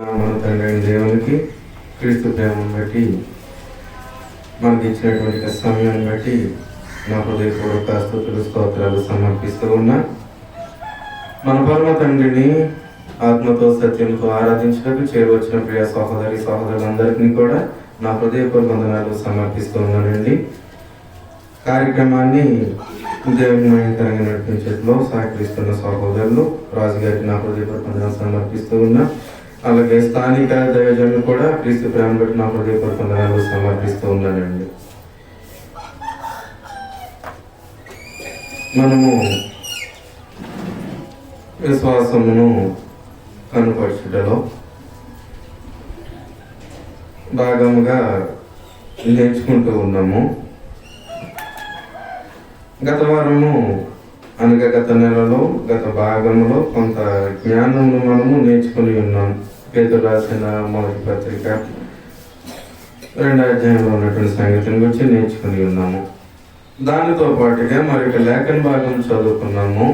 మన తండ్రి దేవునికి క్రీస్తు ప్రేమను బట్టి మనకి ఇచ్చినటువంటి సమయాన్ని బట్టి నా హృదయపూర్వక స్తుతులు స్తోత్రాలు సమర్పిస్తూ ఉన్నా. మన పరమ తండ్రిని ఆత్మతో సత్యంతో ఆరాధించడానికి చేరువచ్చిన ప్రియ సహోదరి సహోదరులందరికీ కూడా నా హృదయపూర్వక వందనాలు సమర్పిస్తూ ఉన్నానండి. కార్యక్రమాన్ని దేవునికరంగా నడిపించేట్లో సహకరిస్తున్న సహోదరులు రాజుగారికి నా హృదయపూర్వక వందనాలు సమర్పిస్తూ ఉన్నా. అలాగే స్థానిక దైవజనులు కూడా క్రీస్తు ప్రేమ బట్టి నా హృదయపూర్వక వందనాలు సమర్పిస్తూ ఉన్నానండి. మనము విశ్వాసమును కనుపరచుటలో భాగముగా నేర్చుకుంటూ ఉన్నాము. గత వారము అనగా గత నెలలో గత భాగంలో కొంత జ్ఞానమును మనము నేర్చుకుని ఉన్నాం. పేతురు రాసిన మొదటి పత్రిక 2వ అధ్యాయంలో ఉన్నటువంటి సంగతిని గురించి నేర్చుకుని ఉన్నాము. దానితో పాటుగా మరొక లేఖన భాగం చదువుకున్నాము.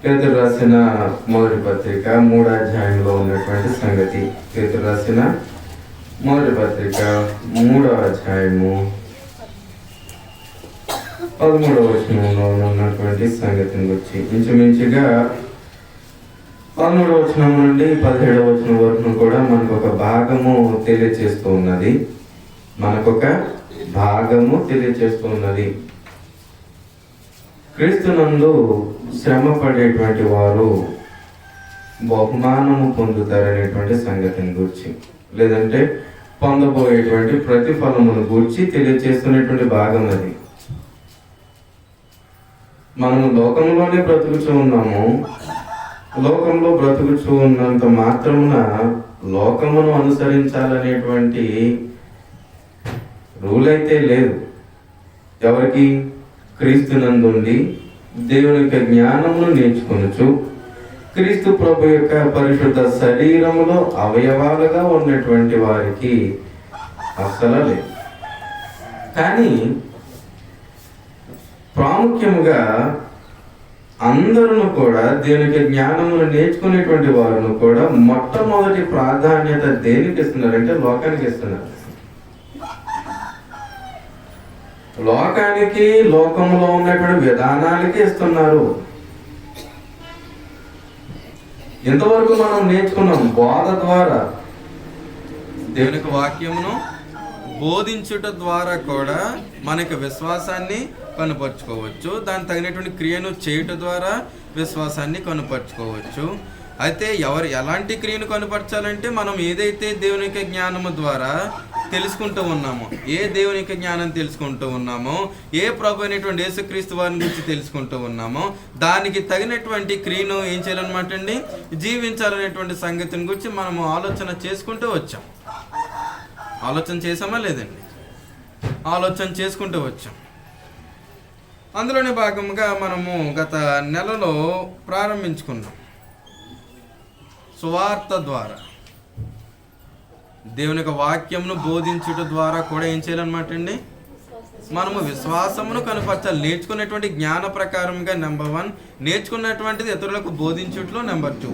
పేతురు రాసిన మొదటి పత్రిక 3వ అధ్యాయంలో ఉన్నటువంటి సంగతి. పేతురు రాసిన మొదటి పత్రిక 3వ అధ్యాయము 13వ వచనంలో ఉన్నటువంటి సంగతిని గురించి ఇంచుమించుగా 13వ వచనం నుండి 17వ వచనం వరకు కూడా మనకు ఒక భాగము తెలియచేస్తూ ఉన్నది. క్రీస్తునందు శ్రమ పడేటువంటి వారు బహుమానము పొందుతారనేటువంటి సంగతిని గురించి, లేదంటే పొందబోయేటువంటి ప్రతిఫలమును గురించి తెలియచేస్తున్నటువంటి భాగం అది. మనము లోకంలోనే బ్రతుకుచూ ఉన్నాము. లోకంలో బ్రతుకుచూ ఉన్నంత మాత్రమున లోకమును అనుసరించాలనేటువంటి రూల్ అయితే లేదు. ఎవరికి? క్రీస్తునందుండి దేవుని యొక్క జ్ఞానమును నేర్చుకొనుచు క్రీస్తు ప్రభు యొక్క పరిశుద్ధ శరీరములో అవయవాలుగా ఉన్నటువంటి వారికి అస్సలు లేదు. కానీ ప్రాముఖ్యముగా అందరూ కూడా దేవునికి జ్ఞానమును నేర్చుకునేటువంటి వారు కూడా మొట్టమొదటి ప్రాధాన్యత దేనికి ఇస్తున్నారంటే లోకానికి ఇస్తున్నారు. లోకానికి, లోకంలో ఉన్నటువంటి విధానాలకి ఇస్తున్నారు. ఇంతవరకు మనం నేర్చుకున్నాం బోధ ద్వారా, దేవుని వాక్యమును బోధించుట ద్వారా కూడా మనకి విశ్వాసాన్ని కనుపరుచుకోవచ్చు. దానికి తగినటువంటి క్రియను చేయుట ద్వారా విశ్వాసాన్ని కనుపరుచుకోవచ్చు. అయితే ఎలాంటి క్రియను కనుపరచాలంటే మనం ఏదైతే దేవుని యొక్క జ్ఞానము ద్వారా తెలుసుకుంటూ ఉన్నామో, ఏ దేవుని యొక్క జ్ఞానం తెలుసుకుంటూ ఉన్నామో, ఏ ప్రభు అయినటువంటి యేసుక్రీస్తు వారిని గురించి తెలుసుకుంటూ ఉన్నామో దానికి తగినటువంటి క్రియను ఏం చేయాలన్నమాట అండి, జీవించాలనేటువంటి సంగతిని గురించి మనము ఆలోచన చేసుకుంటూ వచ్చాం. ఆలోచన చేసామా లేదండి? ఆలోచన చేసుకుంటూ వచ్చాం. అందులోనే భాగంగా మనము గత నెలలో ప్రారంభించుకున్నాం. సువార్త ద్వారా దేవుని యొక్క వాక్యమును బోధించుట ద్వారా కూడా ఏం చేయాలన్నమాట అండి, మనము విశ్వాసమును కనుపరచాలి. నేర్చుకునేటువంటి జ్ఞాన ప్రకారంగా నెంబర్ 1, నేర్చుకున్నటువంటిది ఇతరులకు బోధించుట్లో నెంబర్ 2.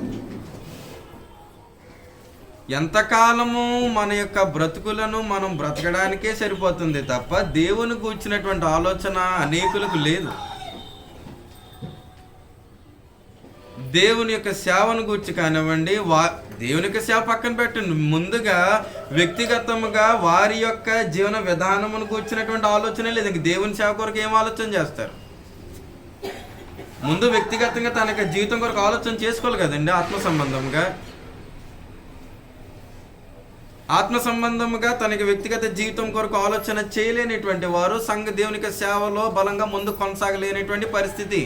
ఎంతకాలము మన యొక్క బ్రతుకులను మనం బ్రతకడానికే సరిపోతుంది తప్ప దేవుని గూర్చినటువంటి ఆలోచన అనేకులకు లేదు. దేవుని యొక్క సేవను గూర్చి కానివ్వండి, దేవుని యొక్క సేవ పక్కన పెట్టండి, ముందుగా వ్యక్తిగతముగా వారి యొక్క జీవన విధానమును గూర్చినటువంటి ఆలోచన లేదు. ఇంక దేవుని సేవ కొరకు ఏం ఆలోచన చేస్తారు? ముందు వ్యక్తిగతంగా తన యొక్క జీవితం కొరకు ఆలోచన చేసుకోవాలి కదండి. ఆత్మ సంబంధముగా తనకి వ్యక్తిగత జీవితం కొరకు ఆలోచన చేయలేనిటువంటి వారు దేవునికి సేవలో బలంగా ముందు కొనసాగలేనటువంటి పరిస్థితి.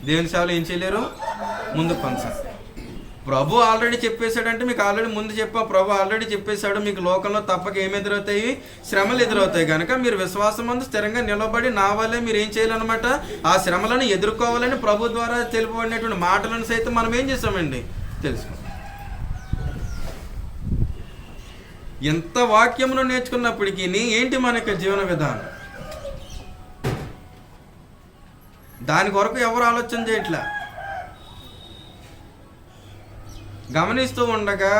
దేవుని సేవలో ఏం చేయలేరు, ముందు కొనసాగ. ప్రభు ఆల్రెడీ చెప్పేశాడంటే, మీకు ఆల్రెడీ ముందు చెప్పా, ప్రభు ఆల్రెడీ చెప్పేశాడు, మీకు లోకంలో తప్పక ఏమి ఎదురవుతాయి, శ్రమలు ఎదురవుతాయి. కనుక మీరు విశ్వాసం ముందు స్థిరంగా నిలబడి నా వల్లే మీరు ఏం చేయాలన్నమాట, ఆ శ్రమలను ఎదుర్కోవాలని ప్రభు ద్వారా తెలుపబడినటువంటి మాటలను సైతం మనం ఏం చేస్తామండి, తెలుసుకో. ఎంత వాక్యమును నేర్చుకున్నప్పటికీ ఏంటి మన యొక్క జీవన విధానం? దాని కొరకు ఎవరు ఆలోచన చేయట్లే. గమనిస్తూ ఉండగా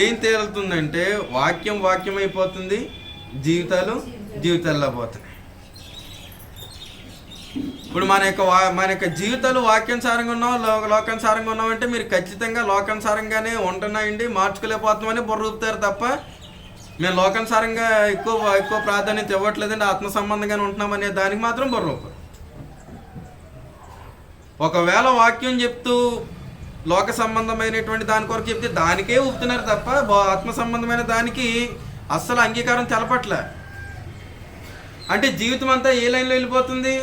ఏం తేలుతుందంటే వాక్యం అయిపోతుంది, జీవితాల్లో పోతున్నాయి. ఇప్పుడు మన యొక్క జీవితాలు వాక్యానుసారంగా ఉన్నాం, లోకానుసారంగా ఉన్నామంటే మీరు ఖచ్చితంగా లోకానుసారంగానే ఉంటున్నాయండి, మార్చుకోలేకపోతున్నామని బుర్ర ఊపుతారు తప్ప మేము లోకానుసారంగా ఎక్కువ ప్రాధాన్యత ఇవ్వట్లేదండి, ఆత్మ సంబంధంగానే ఉంటున్నామనే దానికి మాత్రం బుర్ర ఊపరు. ఒకవేళ వాక్యం చెప్తూ లోక సంబంధమైనటువంటి దాని కొరకు చెప్తే దానికే ఊపుతున్నారు తప్ప ఆత్మ సంబంధమైన దానికి అస్సలు అంగీకారం తెలపట్లే. అంటే జీవితం అంతా ఏ లైన్లో వెళ్ళిపోతుంది?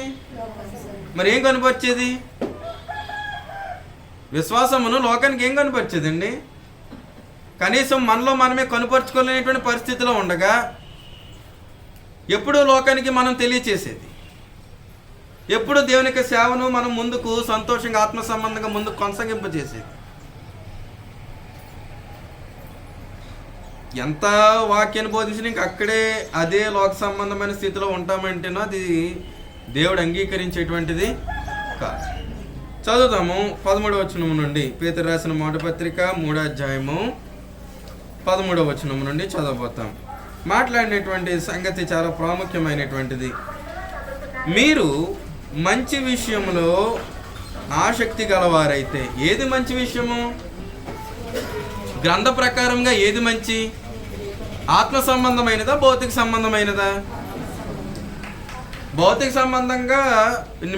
మరి ఏం కనపరిచేది? విశ్వాసమును లోకానికి ఏం కనపరిచేదండి? కనీసం మనలో మనమే కనుపరుచుకోలేనటువంటి పరిస్థితిలో ఉండగా ఎప్పుడు లోకానికి మనం తెలియచేసేది, ఎప్పుడు దేవుని యొక్క సేవను మనం ముందుకు సంతోషంగా ఆత్మ సంబంధంగా ముందుకు కొనసాగింపజేసేది. ఎంత వాక్యాన్ని బోధించినా ఇంక అక్కడే అదే లోక సంబంధమైన స్థితిలో ఉంటామంటేనో అది దేవుడు అంగీకరించేటువంటిది కాదు. చదువుతాము 13వ వచనం నుండి, పేతురు రాసిన మొదటి పత్రిక 3వ అధ్యాయము 13వ వచనం నుండి చదవబోతాం. మాట్లాడినటువంటి సంగతి చాలా ప్రాముఖ్యమైనటువంటిది. మీరు మంచి విషయంలో ఆసక్తి గలవారైతే, ఏది మంచి విషయము? గ్రంథ ప్రకారంగా ఏది మంచి? ఆత్మ సంబంధమైనదా, భౌతిక సంబంధమైనదా? భౌతిక సంబంధంగా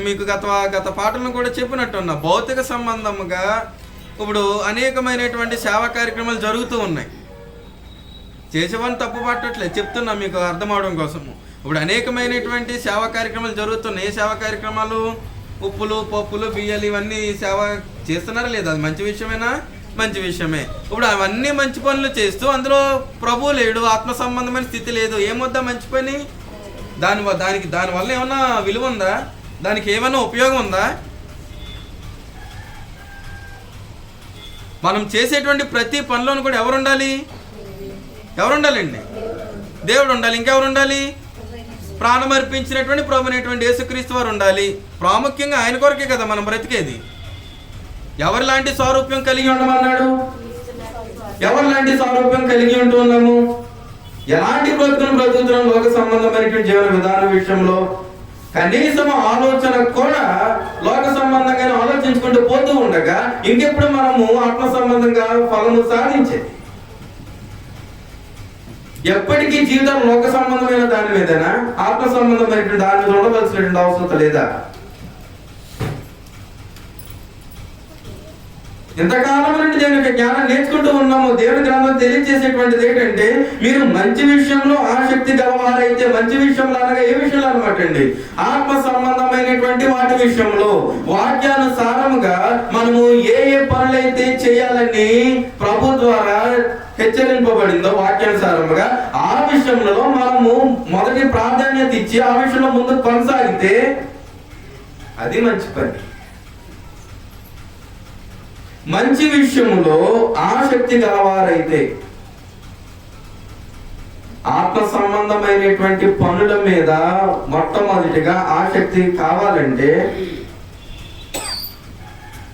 మీకు గత పాటలను కూడా చెప్పినట్టున్నా, భౌతిక సంబంధముగా ఇప్పుడు అనేకమైనటువంటి సేవా కార్యక్రమాలు జరుగుతూ ఉన్నాయి. చేసేవాళ్ళని తప్పు పట్టట్లేదు, చెప్తున్నా మీకు అర్థం అవడం కోసము. ఇప్పుడు అనేకమైనటువంటి సేవా కార్యక్రమాలు జరుగుతున్నాయి. ఏ సేవా కార్యక్రమాలు? ఉప్పులు, పప్పులు, బియ్యాలు ఇవన్నీ సేవ చేస్తున్నారా లేదా? అది మంచి విషయమేనా? మంచి విషయమే. ఇప్పుడు అవన్నీ మంచి పనులు చేస్తూ అందులో ప్రభు లేడు, ఆత్మ సంబంధమైన స్థితి లేదు. ఏమొద్దా మంచి పని? దానివల్ల ఏమన్నా విలువ ఉందా? దానికి ఏమైనా ఉపయోగం ఉందా? మనం చేసేటువంటి ప్రతి పనిలోనూ కూడా ఎవరు ఉండాలండి? దేవుడు ఉండాలి. ఇంకెవరు ఉండాలి? ప్రాణం అర్పించినటువంటి ప్రభు అనేటువంటి యేసుక్రీస్తు వారు ఉండాలి. ప్రాముఖ్యంగా ఆయన కొరకే కదా మనం బ్రతికేది. ఎవరిలాంటి స్వరూప్యం కలిగి ఉండమన్నాడు? ఎవరిలాంటి స్వరూప్యం కలిగి ఉంటున్నాము? ఎలాంటి బ్రతుకుతున్నాం? లోక సంబంధమైనటువంటి జీవన విధానం విషయంలో కనీసం ఆలోచన కూడా లోక సంబంధంగానే ఆలోచించుకుంటూ పోతూ ఉండగా ఇంకెప్పుడు మనము ఆత్మ సంబంధంగా ఫలము సాధించేది? ఎప్పటికీ జీవితం లోక సంబంధమైన దాని మీదనా, ఆత్మ సంబంధమైనటువంటి దాని మీద ఉండవలసినటువంటి అవసరం లేదా? ఇంతకాలం నుండి దేవుని యొక్క జ్ఞానం నేర్చుకుంటూ ఉన్నాము. దేవుని గ్రంథం తెలియజేసేటువంటిది ఏంటంటే, మీరు మంచి విషయంలో ఆసక్తి గలవారైతే, మంచి విషయంలో అనగా ఏ విషయంలో అనమాట అండి? ఆత్మ సంబంధమైనటువంటి వాటి విషయంలో వాక్యానుసారముగా మనము ఏ పనులైతే చేయాలని ప్రభు ద్వారా హెచ్చరింపబడిందో వాక్యానుసారముగా ఆ విషయంలో మనము మొదటి ప్రాధాన్యత ఇచ్చి ఆ విషయంలో ముందుకు కొనసాగితే అది మంచి పని. మంచి విషయంలో ఆసక్తి గలవారైతే, ఆత్మ సంబంధమైనటువంటి పనుల మీద మొట్టమొదటిగా ఆసక్తి కావాలంటే,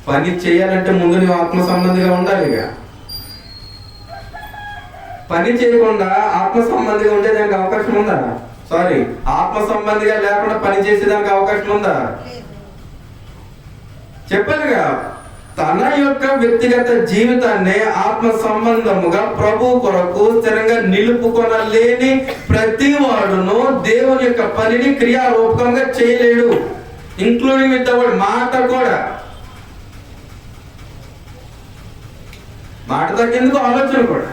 పని చేయాలంటే ముందు నువ్వు ఆత్మ సంబంధిగా ఉండాలిగా. పని చేయకుండా ఆత్మ సంబంధిగా ఉండేదానికి అవకాశం ఉందా? ఆత్మ సంబంధిగా లేకుండా పని చేసేదానికి అవకాశం ఉందా? చెప్పానుగా, తన యొక్క వ్యక్తిగత జీవితాన్ని ఆత్మ సంబంధముగా ప్రభు కొరకు స్థిరంగా నిలుపుకొనలేని ప్రతి వాడును దేవుని యొక్క పనిని క్రియారూపకంగా చేయలేడు. ఇంక్లూడింగ్ విత్ ద వర్డ్, మాట కూడా. మాట తగ్గేందుకు ఆలోచన కూడా.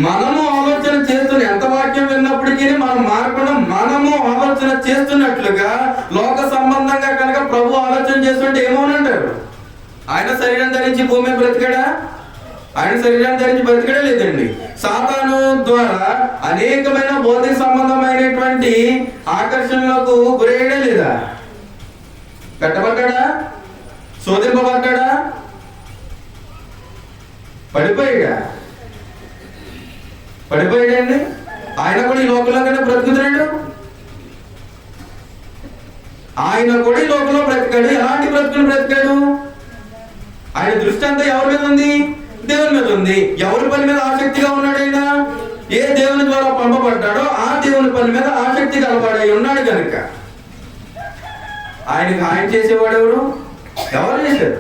మనము ఆలోచన చేస్తున్న, ఎంత వాక్యం విన్నప్పటికీ మనం మారకుండా మనము ఆలోచన చేస్తున్నట్లుగా లోక సంబంధంగా కనుక ప్రభు ఆలోచన చేస్తుంటే ఏమోనంటారు? ఆయన శరీరం ధరించి భూమి మీద బ్రతికాడా? ఆయన శరీరం ధరించి బ్రతికడే లేదండి. సాతాను ద్వారా అనేకమైన భౌతిక సంబంధమైనటువంటి ఆకర్షణలకు గురయ్యడే లేదా? కట్టబడ్డా? శోధింపబడ్డా? పడిపోయాడండి. ఆయన కూడా ఈ లోకంలోనే బ్రతుకుతున్నాడు. ఆయన కూడా ఈ లోకంలో బ్రతికాడు. ఎలాంటి బ్రతుకులు బ్రతికాడు? ఆయన దృష్టి అంతా ఎవరి మీద ఉంది? దేవుని మీద ఉంది. ఎవరి పని మీద ఆసక్తిగా ఉన్నాడు ఆయన? ఏ దేవుని ద్వారా పంపబడ్డాడో ఆ దేవుని పని మీద ఆసక్తి కలవాడై ఉన్నాడు కనుక ఆయనకు ఆయన చేసేవాడు ఎవరు? ఎవరు చేశారు?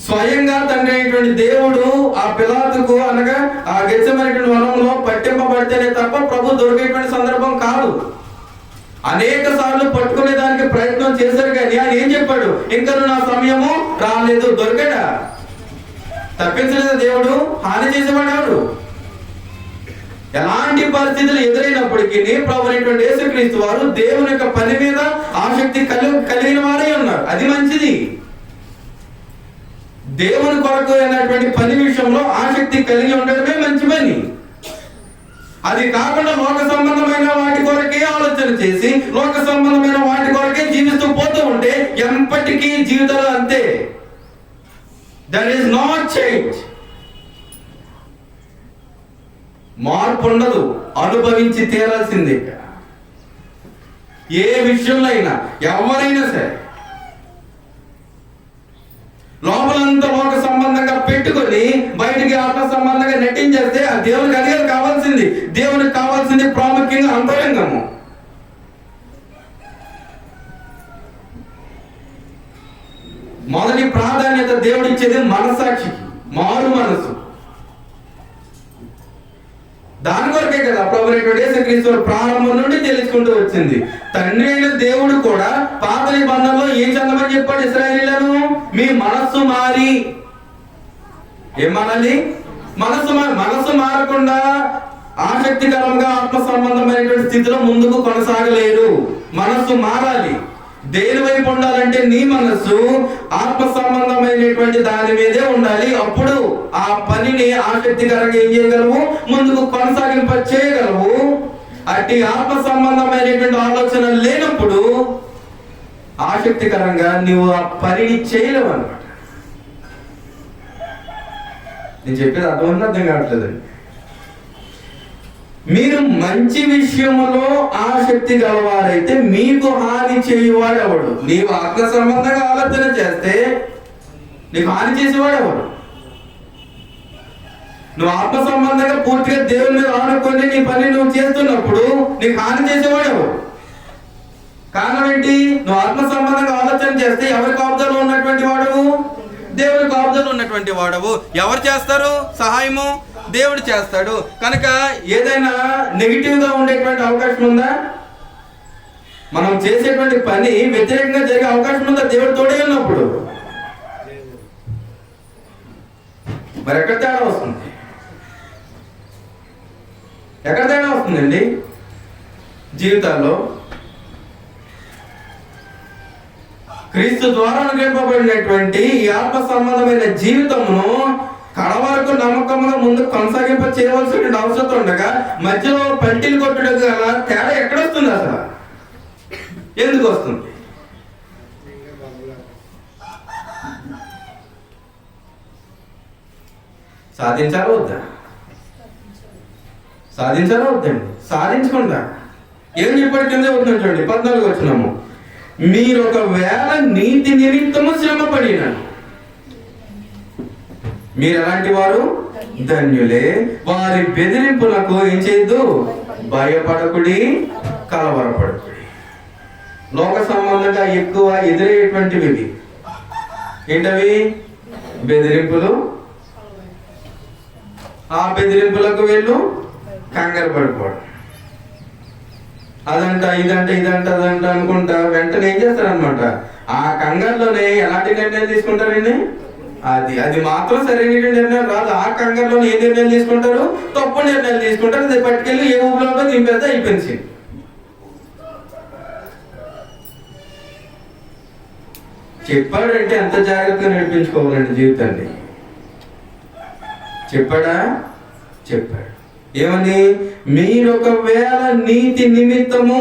స్వయంగా తండ్రి అయినటువంటి దేవుడు ఆ పిలాతుకు అనగా ఆ గెత్సెమనేటువంటి వనంలో పట్టింపబడితేనే తప్ప ప్రభు దొరికేటువంటి సందర్భం కాదు. అనేక సార్లు పట్టుకునే దానికి ప్రయత్నం చేశారు, కానీ ఆయన ఏం చెప్పాడు? ఇంకా నా సమయము రాలేదు. దొరికాడా? తప్పించలేదు దేవుడు. హాని చేసేవాడు ఎవడు? ఎలాంటి పరిస్థితులు ఎదురైనప్పటికీ ప్రభు అయినటువంటి యేసుక్రీస్తు వారు దేవుని యొక్క పని మీద ఆసక్తి కలిగిన వారే ఉన్నారు. అది మంచిది. దేవుని కొరకు అయినటువంటి పని విషయంలో ఆసక్తి కలిగి ఉండడమే మంచి పని. అది కాకుండా లోక సంబంధమైన వాటి కొరకే ఆలోచన చేసి లోక సంబంధమైన వాటి కొరకే జీవిస్తూ పోతూ ఉంటే ఎప్పటికీ జీవితంలో అంతే. That is not change. మార్పు ఉండదు. అనుభవించి తీరాల్సిందే. ఏ విషయంలో అయినా ఎవరైనా సరే లోపలంతా లోక సంబంధంగా పెట్టుకొని బయటికి ఆత్మ సంబంధంగా నటించేస్తే ఆ దేవునికి అదే కావాల్సింది. దేవునికి కావాల్సింది ప్రాముఖ్యంగా అంతరంగము. మొదటి ప్రాధాన్యత దేవుడిచ్చేది మనసాక్షికి, మారు మనసు. దాని కొరకే కదా ప్రభువైనటువంటి యేసుక్రీస్తు ప్రారంభం నుండి తెలుసుకుంటూ వచ్చింది. తండ్రి అయిన దేవుడు కూడా పాత నిబంధనలో ఏం చదవమని చెప్పాడు ఇశ్రాయేలీయులను? మీ మనస్సు మారి. ఏం మారాలి? మనస్సు మారకుండా ఆసక్తికరంగా ఆత్మ సంబంధమైనటువంటి స్థితిలో ముందుకు కొనసాగలేరు. మనస్సు మారాలి. దేని వైపు ఉండాలంటే నీ మనస్సు ఆత్మ సంబంధమైనటువంటి దాని మీదే ఉండాలి. అప్పుడు ఆ పనిని ఆసక్తికరంగా ఏం చేయగలవు? ముందుకు కొనసాగింప చేయగలవు. అట్టి ఆత్మ సంబంధమైనటువంటి ఆలోచన లేనప్పుడు ఆసక్తికరంగా నువ్వు ఆ పనిని చేయలేవు అన్నమాట. నేను చెప్పేది అర్థం కావట్లేదండి. మీరు మంచి విషయంలో ఆసక్తి గలవారైతే మీకు హాని చేయువాడు ఎవడు? నీవు ఆత్మ సంబంధంగా ఆలోచన చేస్తే నీకు హాని చేసేవాడు ఎవడు? నువ్వు ఆత్మ సంబంధంగా పూర్తిగా దేవుని మీద ఆనుకొని నీ పని నువ్వు చేస్తున్నప్పుడు నీకు హాని చేసేవాడు ఎవడు? కారణం ఏంటి? నువ్వు ఆత్మ సంబంధంగా ఆలోచన చేస్తే ఎవరి కాపుదలో ఉన్నటువంటి వాడవు? దేవుని కాపుదలో ఉన్నటువంటి వాడవు. ఎవరు చేస్తారు సహాయము? దేవుడు చేస్తాడు. కనుక ఏదైనా నెగిటివ్ గా ఉండేటువంటి అవకాశం ఉందా? మనం చేసేటువంటి పని వ్యతిరేకంగా జరిగే అవకాశం ఉందా దేవుడు తోడే ఉన్నప్పుడు? మరి ఎక్కడ తేడా వస్తుంది? ఎక్కడ తేడా వస్తుందండి జీవితాల్లో? క్రీస్తు ద్వారా అనుగ్రహింపబడినటువంటి ఈ ఆత్మ సంబంధమైన జీవితమును కడవరకు నమ్మకంగా ముందు కొనసాగింప చేయవలసిన అవసరం ఉండగా మధ్యలో పంటిలు కొట్టడం గల తేడా ఎక్కడొస్తుంది? అసలు ఎందుకు వస్తుంది? సాధించాలా వద్దా? సాధించాలా వద్దండి? సాధించకుండా ఏం చెప్పాడు? కింద అవుతుంది చూడండి, 14 వచనము. మీరు ఒకవేళ నీతి నిమిత్తము శ్రమ పడిన మీరు ఎలాంటి వారు? ధన్యులే. వారి బెదిరింపులకు ఏం చేయొద్దు? భయపడకుడి, కలవరపడకుడి. లోక సంబంధంగా ఎక్కువ ఎదురయ్యేటువంటివి ఏంటవి? బెదిరింపులు. ఆ బెదిరింపులకు వీళ్ళు కంగారు పడిపోవడం. అదంట ఇదంట అదంట అనుకుంటా వెంటనే ఏం చేస్తారనమాట? ఆ కంగారులోనే ఎలాంటి నిర్ణయాలు తీసుకుంటారండి? అది మాత్రం సరైన నిర్ణయం రాదు. ఆ కంగారులో ఏ నిర్ణయాలు తీసుకుంటారు? తప్పు నిర్ణయాలు తీసుకుంటారు. అది పట్టుకెళ్ళి ఏ ఊళ్ళో దింపేస్తే అయిపోయింది. చెప్పాడంటే ఎంత జాగ్రత్తగా నడిపించుకోవాలండి జీవితాన్ని. చెప్పాడా? చెప్పాడు. ఏమని? మీరు ఒకవేళ నీతి నిమిత్తము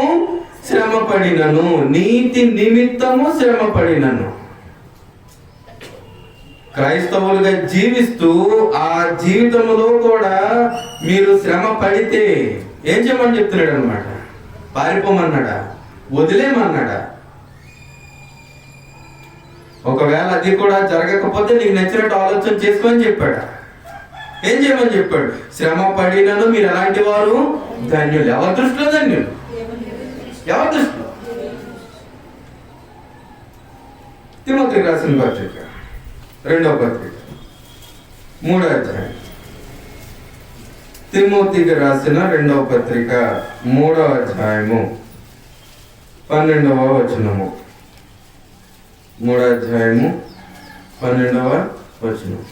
శ్రమ పడినను, నీతి నిమిత్తము శ్రమ పడినను. క్రైస్తవులుగా జీవిస్తూ ఆ జీవితంలో కూడా మీరు శ్రమ పడితే ఏం చెప్పమని చెప్తున్నాడు అనమాట? పారిపోమన్నాడా? వదిలేమన్నాడా? ఒకవేళ అది కూడా జరగకపోతే నీకు నచ్చినట్టు ఆలోచన చేసుకోని చెప్పాడు. ఏం చేయమని చెప్పాడు? శ్రమ పడినను మీరు ఎలాంటి వారు? ధన్యులు. ఎవరి దృష్టిలో ధన్యులు? ఎవరి దృష్టిలో? తిమోతికి రాసిన పత్రిక 2వ పత్రిక 3వ అధ్యాయం. తిమోతికి రాసిన 2వ పత్రిక 3వ అధ్యాయము 12వ వచనము. 3వ అధ్యాయము 12వ వచనం.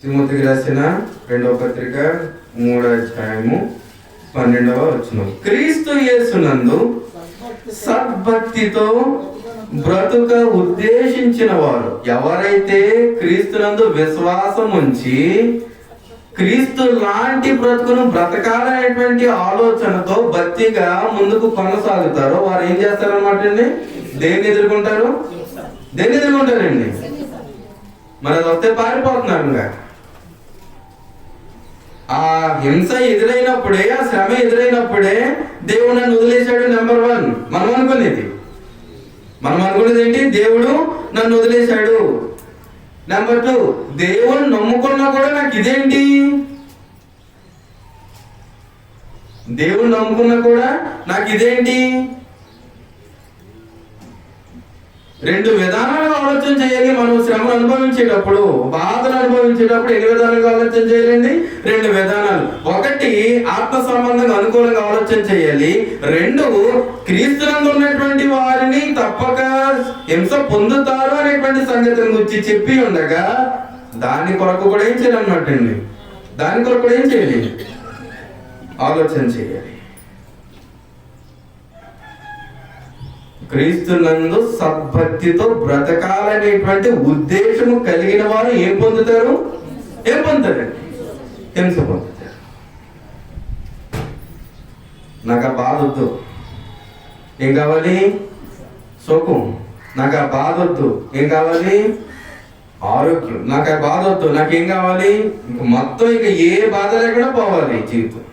తిమోతికి రాసిన 2వ పత్రిక 3వ అధ్యాయము 12వ వచనం. క్రీస్తు యేసునందు సద్భక్తితో బ్రతుక ఉద్దేశించిన వారు, ఎవరైతే క్రీస్తునందు విశ్వాసం ఉంచి క్రీస్తు లాంటి బ్రతుకును బ్రతకాలనేటువంటి ఆలోచనతో భక్తిగా ముందుకు కొనసాగుతారో వారు ఏం చేస్తారన్నమాట అండి? దేన్ని ఎదుర్కొంటారు? దేన్ని ఎదుర్కొంటారండి? మరి అది వస్తే పారిపోతున్నారు. ఆ హింస ఎదురైనప్పుడే, ఆ శ్రమ ఎదురైనప్పుడే దేవుడు నన్ను వదిలేశాడు. నెంబర్ 1 మనం అనుకునేది ఏంటి? దేవుడు నన్ను వదిలేశాడు. నెంబర్ 2, దేవుడు నమ్ముకున్నా కూడా నాకు ఇదేంటి? దేవుడు నమ్ముకున్నా కూడా నాకు ఇదేంటి? 2 విధానాలుగా ఆలోచన చేయాలి. మనం శ్రమను అనుభవించేటప్పుడు, బాధను అనుభవించేటప్పుడు ఎన్ని విధాలుగా ఆలోచన చేయాలండి? 2 విధానాలు. 1, ఆత్మ సంబంధంగా అనుకూలంగా ఆలోచన చేయాలి. 2, క్రీస్తునందు ఉన్నటువంటి వారిని తప్పక హింస పొందుతారు అనేటువంటి సంగతిని గురించి చెప్పి ఉండగా దాని కొరకు కూడా ఏం చేయాలన్నమాట అండి? దాని కొరకు కూడా ఏం చేయాలి? ఆలోచన చేయాలి. క్రీస్తునందు సద్భక్తితో బ్రతకాలనేటువంటి ఉద్దేశము కలిగిన వారు ఏం పొందుతారు? హింస పొందుతారు. నాకు ఆ బాధ వద్దు, ఏం కావాలి? సుఖం. నాకు ఆ బాధ వద్దు, ఏం కావాలి? ఆరోగ్యం. నాకు ఆ బాధ వద్దు, నాకేం కావాలి? మొత్తం ఇక ఏ బాధ లేకుండా పోవాలి జీవితం.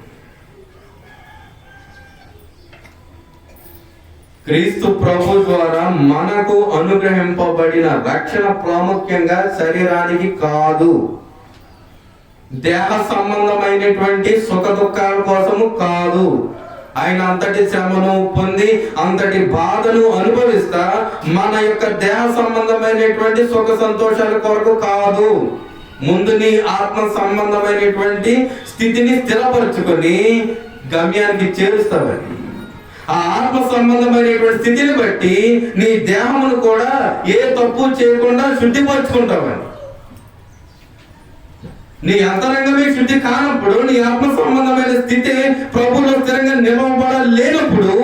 క్రీస్తు ప్రభు ద్వారా మనకు అనుగ్రహింపబడిన రక్షణ ప్రాముఖ్యంగా శరీరానికి కాదు, దేహ సంబంధమైనటువంటి సుఖ దుఃఖాల కోసము కాదు. ఆయన అంతటి శ్రమను పొంది అంతటి బాధను అనుభవిస్తా మన యొక్క దేహ సంబంధమైనటువంటి సుఖ సంతోషాల కొరకు కాదు. ముందు నీ ఆత్మ సంబంధమైనటువంటి స్థితిని స్థిరపరచుకొని గమ్యానికి చేరుస్తావని, ఆ ఆత్మ సంబంధమైనటువంటి స్థితిని బట్టి నీ దేహమును కూడా ఏ తప్పు చేయకుండా శుద్ధిపరచుకుంటావని. నీ అంతరంగమే శుద్ధి కానప్పుడు, నీ ఆత్మ సంబంధమైన స్థితి ప్రభువులో స్థిరంగా నిలవబడలేనప్పుడు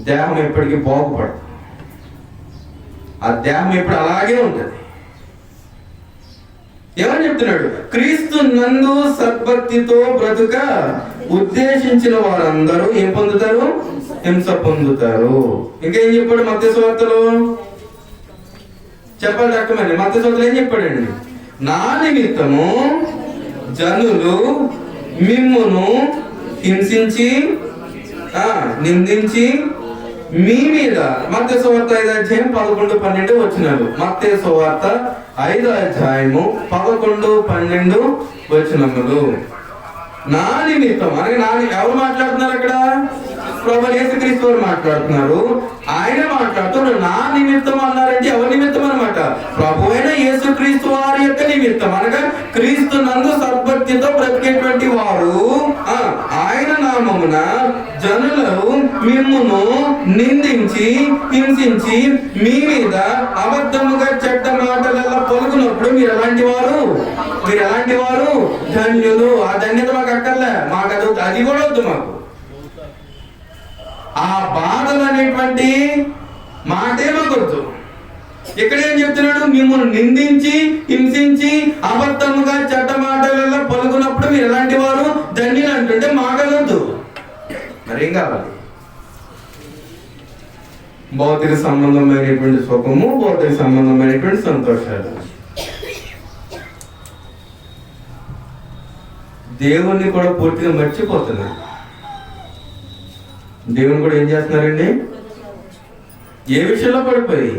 దేహం ఎప్పటికీ బాగుపడదు. ఆ దేహం ఎప్పుడు అలాగే ఉంటుంది. ఏమని చెప్తున్నాడు? క్రీస్తు నందు సద్భక్తితో బ్రతుక ఉద్దేశించిన వారందరూ ఏం పొందుతారు? హింస పొందుతారు. ఇంకేం చెప్పాడు మత్తయి సువార్తలో? చెప్పండి అక్కమని. మత్తయి సువార్తలో ఏం చెప్పాడండి? నా నిమిత్తము జనులు మిమ్మును హింసించి నిందించి మీ మీద, మత్తయి సువార్త 5వ అధ్యాయం 11, 12 వచనాలు. మత్తయి సువార్త 5వ అధ్యాయము 11, 12 వచనములు. నా నిమిత్తం అనగా ఎవరు మాట్లాడుతున్నారు అక్కడ? ప్రభువు యేసుక్రీస్తు వారు మాట్లాడుతున్నారు. ఆయన మాట్లాడుతూ నా నిమిత్తం అన్నారంటే ఎవరి నిమిత్తం అనమాట? ప్రభు అయిన యేసుక్రీస్తు వారి యొక్క నిమిత్తం, అనగా క్రీస్తు నందు సద్భక్తితో బ్రతికేటువంటి వారు ఆయన నామమున జనులు మిమ్మును నిందించి హింసించి మీ మీద అబద్ధముగా చెడ్డ మాటలలో పలుకున్నప్పుడు మీరు ఎలాంటి వారు? ధన్యులు. ఆ ధన్యత మాకు అక్కర్లే, మాకు అది కూడా వద్దు. మాకు ఆ బాధలు అనేటువంటి మాటే మాకొద్దు. ఇక్కడ ఏం చెప్తున్నాడు? మిమ్మల్ని నిందించి హింసించి అబద్ధముగా చెడ్డ మాటలలో పలుకున్నప్పుడు మీరు ఎలాంటి వారు? ధన్యులు అంటుంటే మాకలొద్దు. మరేం కావాలి? భౌతిక సంబంధమైనటువంటి సుఖము, భౌతిక సంబంధమైనటువంటి సంతోషాలు. దేవుణ్ణి కూడా పూర్తిగా మర్చిపోతున్నారు. దేవుని కూడా ఏం చేస్తున్నారండి? ఏ విషయంలో పడిపోయి?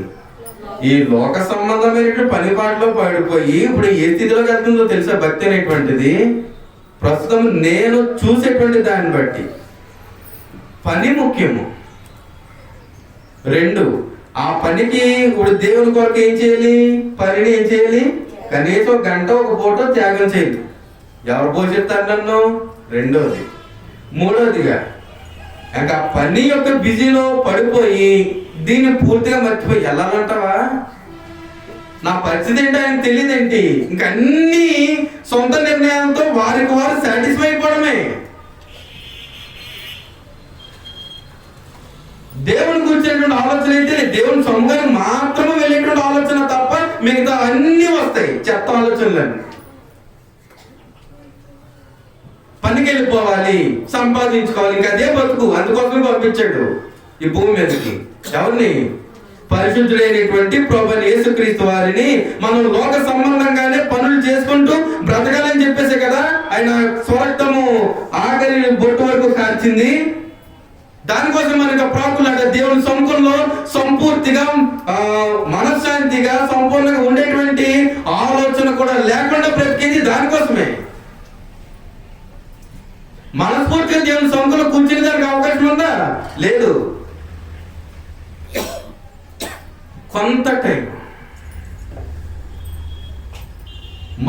ఈ లోక సంబంధమైనటువంటి పనిపాట్లో పడిపోయి ఇప్పుడు ఏ స్థితిలోకి వెళ్తుందో తెలుసా? భక్తి అనేటువంటిది ప్రస్తుతం నేను చూసేటువంటి దాన్ని బట్టి పని ముఖ్యము. 2, ఆ పనికి ఇప్పుడు దేవుని కొరకు ఏం చేయాలి? పనిని ఏం చేయాలి? కనీసం 1 గంట 1 పూట త్యాగం చేయాలి. ఎవరు పోషిస్తారు నన్ను? 2వది. 3వదిగా ఇంకా పని యొక్క బిజీలో పడిపోయి దీన్ని పూర్తిగా మర్చిపోయి వెళ్ళాలంటావా? నా పరిస్థితి ఏంటి ఆయనకు తెలియదేంటి? ఇంక అన్ని సొంత నిర్ణయాలతో వారికి వారు సాటిస్ఫై అయిపోవడమే. దేవుని గురించినటువంటి ఆలోచన అయితే దేవుని సొంతానికి మాత్రమే వెళ్ళేటువంటి ఆలోచన తప్ప మిగతా అన్ని వస్తాయి చెత్త ఆలోచనలన్నీ. పనికి వెళ్ళిపోవాలి, సంపాదించుకోవాలి, ఇంకా అదే బతుకు. అందుకోసమే పంపించాడు ఈ భూమి మీదకి. ఎవరిని? పరిశుద్ధుడైనటువంటి ప్రభువైన యేసుక్రీస్తు వారిని. మనం లోక సంబంధంగానే పనులు చేసుకుంటూ బ్రతకాలని చెప్పేసే కదా ఆయన స్వరక్తము ఆఖరి బొట్టు వరకు కార్చింది. దానికోసం మనకు ప్రాకులాగా దేవుని సముఖంలో సంపూర్తిగా మనశ్శాంతిగా సంపూర్ణంగా ఉండేటువంటి ఆలోచన కూడా లేకుండా బ్రతికేది దానికోసమే. మనస్ఫూర్తిగా దేవుని సముఖంలో కూర్చునే దానికి అవకాశం ఉందా? లేదు. కొంత టైం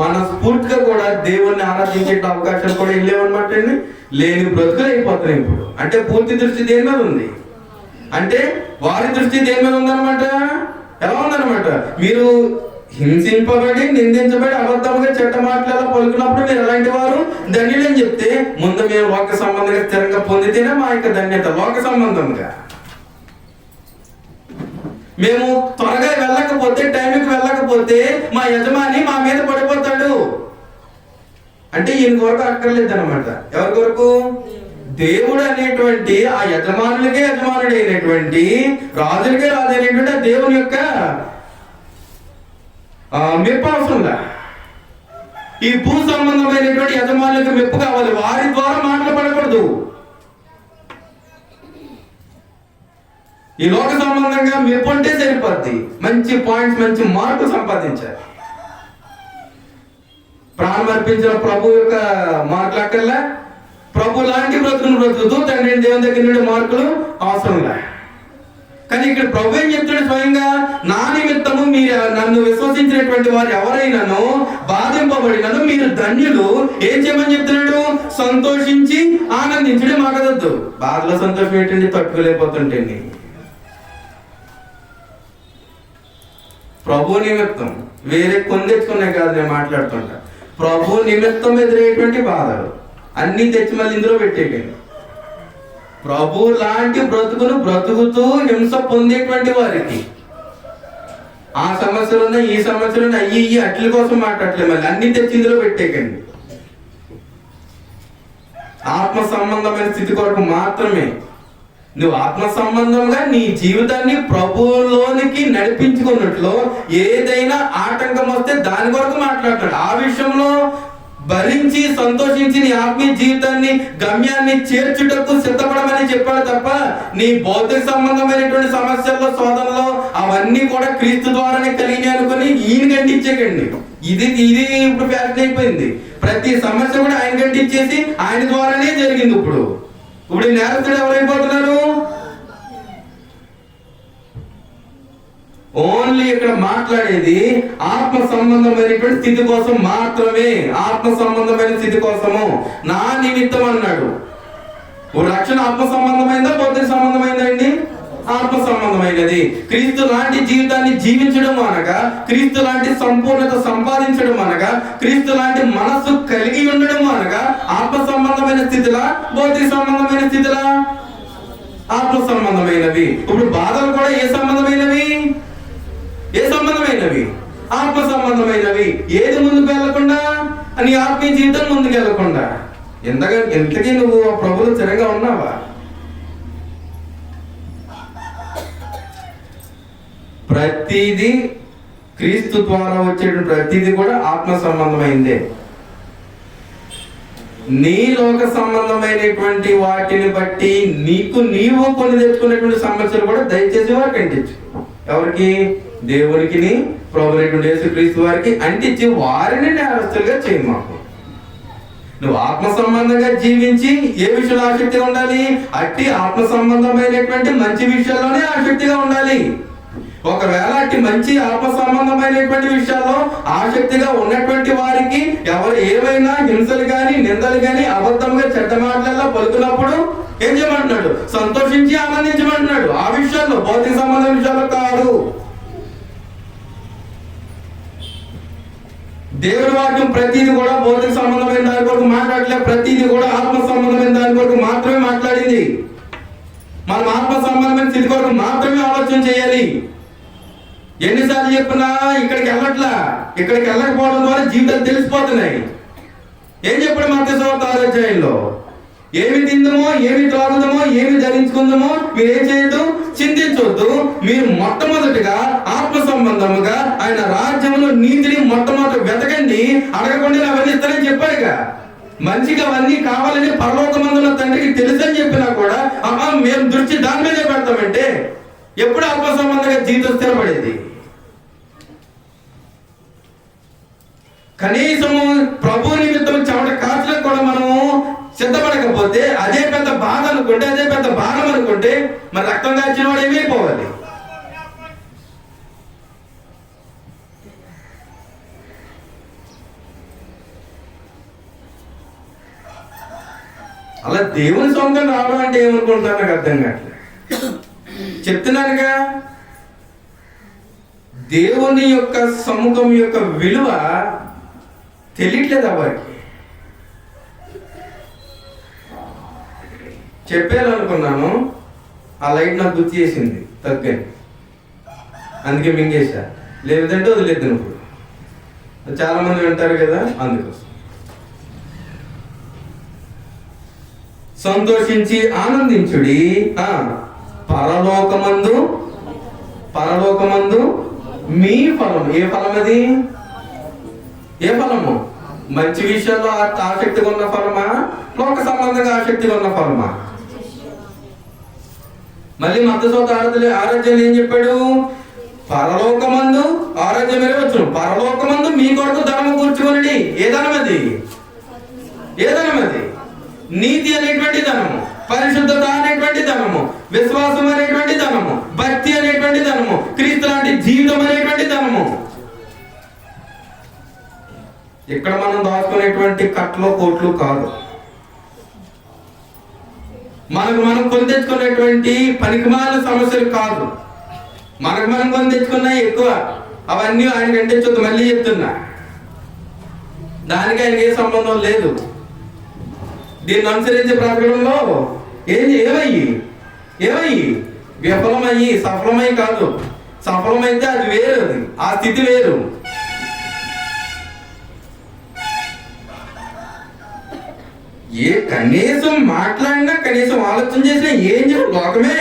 మనస్ఫూర్తిగా కూడా దేవుణ్ణి ఆరాధించే అవకాశాలు కూడా ఏం లేవన్నమాట అండి. లేని బ్రతుకులు అయిపోతున్నాయి ఇప్పుడు. అంటే పూర్తి దృష్టి దేని మీద ఉంది? అంటే వారి దృష్టి దేని మీద ఉందన్నమాట. ఎలా ఉందన్నమాట? మీరు హింసింపబడి నిందించబడి అబద్ధముగా చెడ్డ మాటలు పలుకున్నప్పుడు మీరు ఎలాంటి వారు? ధన్యులు అని చెప్తే ముందు మేము లోక సంబంధంగా స్థిరంగా పొందితేనే మా యొక్క ధన్యత. లోక సంబంధంగా మేము త్వరగా వెళ్ళకపోతే, టైంకి వెళ్ళకపోతే మా యజమాని మా మీద పడిపోతాడు. అంటే ఈయన కొరకు అక్కర్లేదు అనమాట. ఎవరి కొరకు? దేవుడు అనేటువంటి ఆ యజమానులకే యజమానుడు అయినటువంటి, రాజులకే రాజు అయినటువంటి ఆ దేవుని యొక్క మెప్పు అవసరంలా. ఈ భూ సంబంధమైనటువంటి యజమానులకు మెప్పు కావాలి. వారి ద్వారా మాటలు పడకూడదు. ఈ లోక సంబంధంగా మెప్పు అంటే సరిపోద్ది. మంచి పాయింట్స్, మంచి మార్కులు సంపాదించాలి. ప్రాణం అర్పించిన ప్రభు యొక్క మాట్లాడకల్లా ప్రభు లాంటి బ్రతుకును బ్రతుకుతూ తండ్రి దేవుని దగ్గర నుండి మార్కులు అవసరంలా. కానీ ఇక్కడ ప్రభు ఏం చెప్తాడు? స్వయంగా నా నిమిత్తము మీరు నన్ను విశ్వసించినటువంటి వారు ఎవరైనాను బాధింపబడినను మీరు ధన్యులు. ఏం చేయమని చెప్తున్నాడు? సంతోషించి ఆనందించడం మాకదొద్దు. బాధలో సంతోషం ఏంటండి? తట్టుకోలేకపోతుంటండి. ప్రభు నిమిత్తం వేరే కొందెచ్చుకున్నాయి కాదు నేను మాట్లాడుతుంటా. ప్రభు నిమిత్తం ఎదురయ్యేటువంటి బాధలు అన్ని తెచ్చి మళ్ళీ ఇందులో పెట్టేయండి. ప్రభు లాంటి బ్రతుకును బ్రతుకుతూ హింస పొందేటువంటి వారికి ఆ సమస్యలు ఉన్నాయి, ఈ సమస్యలు ఉన్నాయి, అయ్యి అట్ల కోసం మాట్లాడలేదు. మళ్ళీ అన్ని తెచ్చి ఇందులో పెట్టేకండి. ఆత్మ సంబంధమైన స్థితి కొరకు మాత్రమే నువ్వు ఆత్మ సంబంధంగా నీ జీవితాన్ని ప్రభువులోనికి నడిపించుకున్నట్లు ఏదైనా ఆటంకం వస్తే దాని కొరకు మాట్లాడతాడు. ఆ విషయంలో భరించి సంతోషించి నీ ఆత్మీయ జీవితాన్ని గమ్యాన్ని చేర్చుటకు సిద్ధపడమని చెప్పాడు తప్ప నీ భౌతిక సంబంధమైనటువంటి సమస్యల్లో శోధనలో అవన్నీ కూడా క్రీస్తు ద్వారానే కలిగి అనుకుని ఈయన గంటించేకండి. ఇది ఇప్పుడు ఫ్యాషన్ అయిపోయింది. ప్రతి సమస్య కూడా ఆయన గంటించేసి ఆయన ద్వారానే జరిగింది. ఇప్పుడు ఈ నేరస్తుడు ఎవరైపోతున్నారు? ఓన్లీ ఇక్కడ మాట్లాడేది ఆత్మ సంబంధమైనటువంటి స్థితి కోసం మాత్రమే. ఆత్మ సంబంధమైన స్థితి కోసము నా నిమిత్తం అన్నాడు. రక్షణ ఆత్మ సంబంధమైందా భౌతిక సంబంధమైందా అండి? ఆత్మ సంబంధమైనది. క్రీస్తు లాంటి జీవితాన్ని జీవించడం అనగా, క్రీస్తు లాంటి సంపూర్ణత సంపాదించడం అనగా, క్రీస్తు లాంటి మనస్సు కలిగి ఉండడం అనగా ఆత్మ సంబంధమైన స్థితిలా భౌతిక సంబంధమైన స్థితిలా? ఆత్మ సంబంధమైనవి. ఇప్పుడు బాధలు కూడా ఏ సంబంధమైనవి? ఏ సంబంధమైనవి? ఆత్మ సంబంధమైనవి. ఏది ముందుకు వెళ్లకుండా? నీ ఆత్మీయ జీవితం ముందుకు వెళ్లకుండా. ఎంతకీ నువ్వు ఆ ప్రభువులో స్థిరంగా ఉన్నావా? ప్రతిదీ క్రీస్తు ద్వారా వచ్చేటువంటి ప్రతిదీ కూడా ఆత్మ సంబంధమైందే. నీ లోక సంబంధమైనటువంటి వాటిని బట్టి నీవు కొని తెచ్చుకునేటువంటి సమస్యలు కూడా దయచేసి వారికి అంటించు. ఎవరికి? దేవునికి, ప్రభువైనటువంటి యేసుక్రీస్తు వారికి అంటించి వారిని నేరస్తులుగా చేయి. మాకు నువ్వు ఆత్మ సంబంధంగా జీవించి ఏ విషయంలో ఆసక్తిగా ఉండాలి? అట్టి ఆత్మ సంబంధమైనటువంటి మంచి విషయాల్లోనే ఆసక్తిగా ఉండాలి. ఒకవేళ అట్టి మంచి ఆత్మ సంబంధమైనటువంటి విషయాల్లో ఆసక్తిగా ఉన్నటువంటి వారికి ఎవరు ఏవైనా హింసలు గాని, నిందలు గాని, అబద్ధంగా చెడ్డ మాటలలో పలుకున్నప్పుడు ఏం చేయమంటున్నాడు? సంతోషించి ఆనందించమంటున్నాడు. ఆ విషయాల్లో, భౌతిక సంబంధ విషయాల్లో కాదు. దేవుని వాక్యం ప్రతిదీ కూడా భౌతిక సంబంధమైన దాని కొరకు మాట్లాడలే, ప్రతిదీ కూడా ఆత్మ సంబంధమైన దాని కొరకు మాత్రమే మాట్లాడింది. మనం ఆత్మ సంబంధమైన స్థితి కొరకు మాత్రమే ఆలోచన చేయాలి. ఎన్నిసార్లు చెప్పినా ఇక్కడికి వెళ్ళకపోవడం ద్వారా జీవితాలు తెలిసిపోతున్నాయి. ఏం చెప్పాడు మత్తయి సువార్త 6వ అధ్యాయంలో? ఏమి తిందుమో, ఏమి త్రాగుదామో, ఏమి ధరించుకుందామో మీరేం చేయొద్దు, చింతించవద్దు. మీరు మొట్టమొదటిగా ఆత్మ సంబంధముగా ఆయన రాజ్యంలో నీతిని మొట్టమొదటి వెతకండి, అడగకుండా అవన్నీ ఇస్తానని చెప్పాడుగా. మంచిగా అవన్నీ కావాలని పరలోకమందున్న తండ్రికి తెలుసని చెప్పినా కూడా మేము దృష్టి దాని మీదే పెడతామంటే ఎప్పుడు ఆత్మ సంబంధంగా జీవితం స్థిరపడేది? కనీసము ప్రభు నిమిత్తం చెమట కాచలకు కూడా మనము సిద్ధపడకపోతే అదే పెద్ద బాధ అనుకుంటే, అదే పెద్ద భారం అనుకుంటే మరి రక్తం కాచిన వాడు ఏమైపోవాలి? అలా దేవుని సొంతం రావడం అంటే ఏమనుకుంటున్నా నాకు అర్థం కావట్లేదు. చెప్తున్నానుగా, దేవుని యొక్క సముఖం యొక్క విలువ తెలియట్లేదు వారికి. చెప్పేయాలనుకున్నాను, ఆ లైట్ నాకు గుర్తు చేసింది, తగ్గని, అందుకే మింగేశా. లేదంటే వదిలేదు. ఇప్పుడు చాలా మంది వింటారు కదా, అందుకోసం. సంతోషించి ఆనందించుడి, పరలోకమందు మీ ఫలం. ఏ ఫలం అది? ఏ ఫలము? మంచి విషయాల్లో ఆసక్తిగా ఉన్న ఫలమా, లోక సంబంధంగా ఆసక్తిగా ఉన్న ఫలమా? మళ్ళీ మత్తయి సువార్త 6వ అధ్యాయంలో ఏం చెప్పాడు? పరలోకమందు, 6వ అధ్యాయం వచ్చు, పరలోకమందు మీ కొరకు ధనము కూర్చుకొనుడి. ఏ ధనం అది? ఏ ధనం అది? నీతి అనేటువంటి ధనము, పరిశుద్ధత అనేటువంటి ధనము, విశ్వాసం అనేటువంటి ధనము, భక్తి అనేటువంటి ధనము, క్రీస్తు లాంటి జీవితం అనేటువంటి ధనము. ఇక్కడ మనం దాచుకునేటువంటి కట్లు కోట్లు కాదు. మనం కొని తెచ్చుకునేటువంటి పనికిమాల సమస్యలు కాదు. మనం కొని తెచ్చుకున్నా ఎక్కువ. అవన్నీ ఆయనకంటే చూద్దాం, మళ్ళీ చెప్తున్నా, దానికి ఆయనకి ఏ సంబంధం లేదు. దీన్ని అనుసరించే ప్రకటనలో ఏమయ్యి విఫలమయ్యి, సఫలమై కాదు. సఫలమైతే అది వేరు, అది ఆ స్థితి వేరు. కనీసం మాట్లాడినా, కనీసం ఆలోచన చేసినా ఏం చేయడం లోకమే.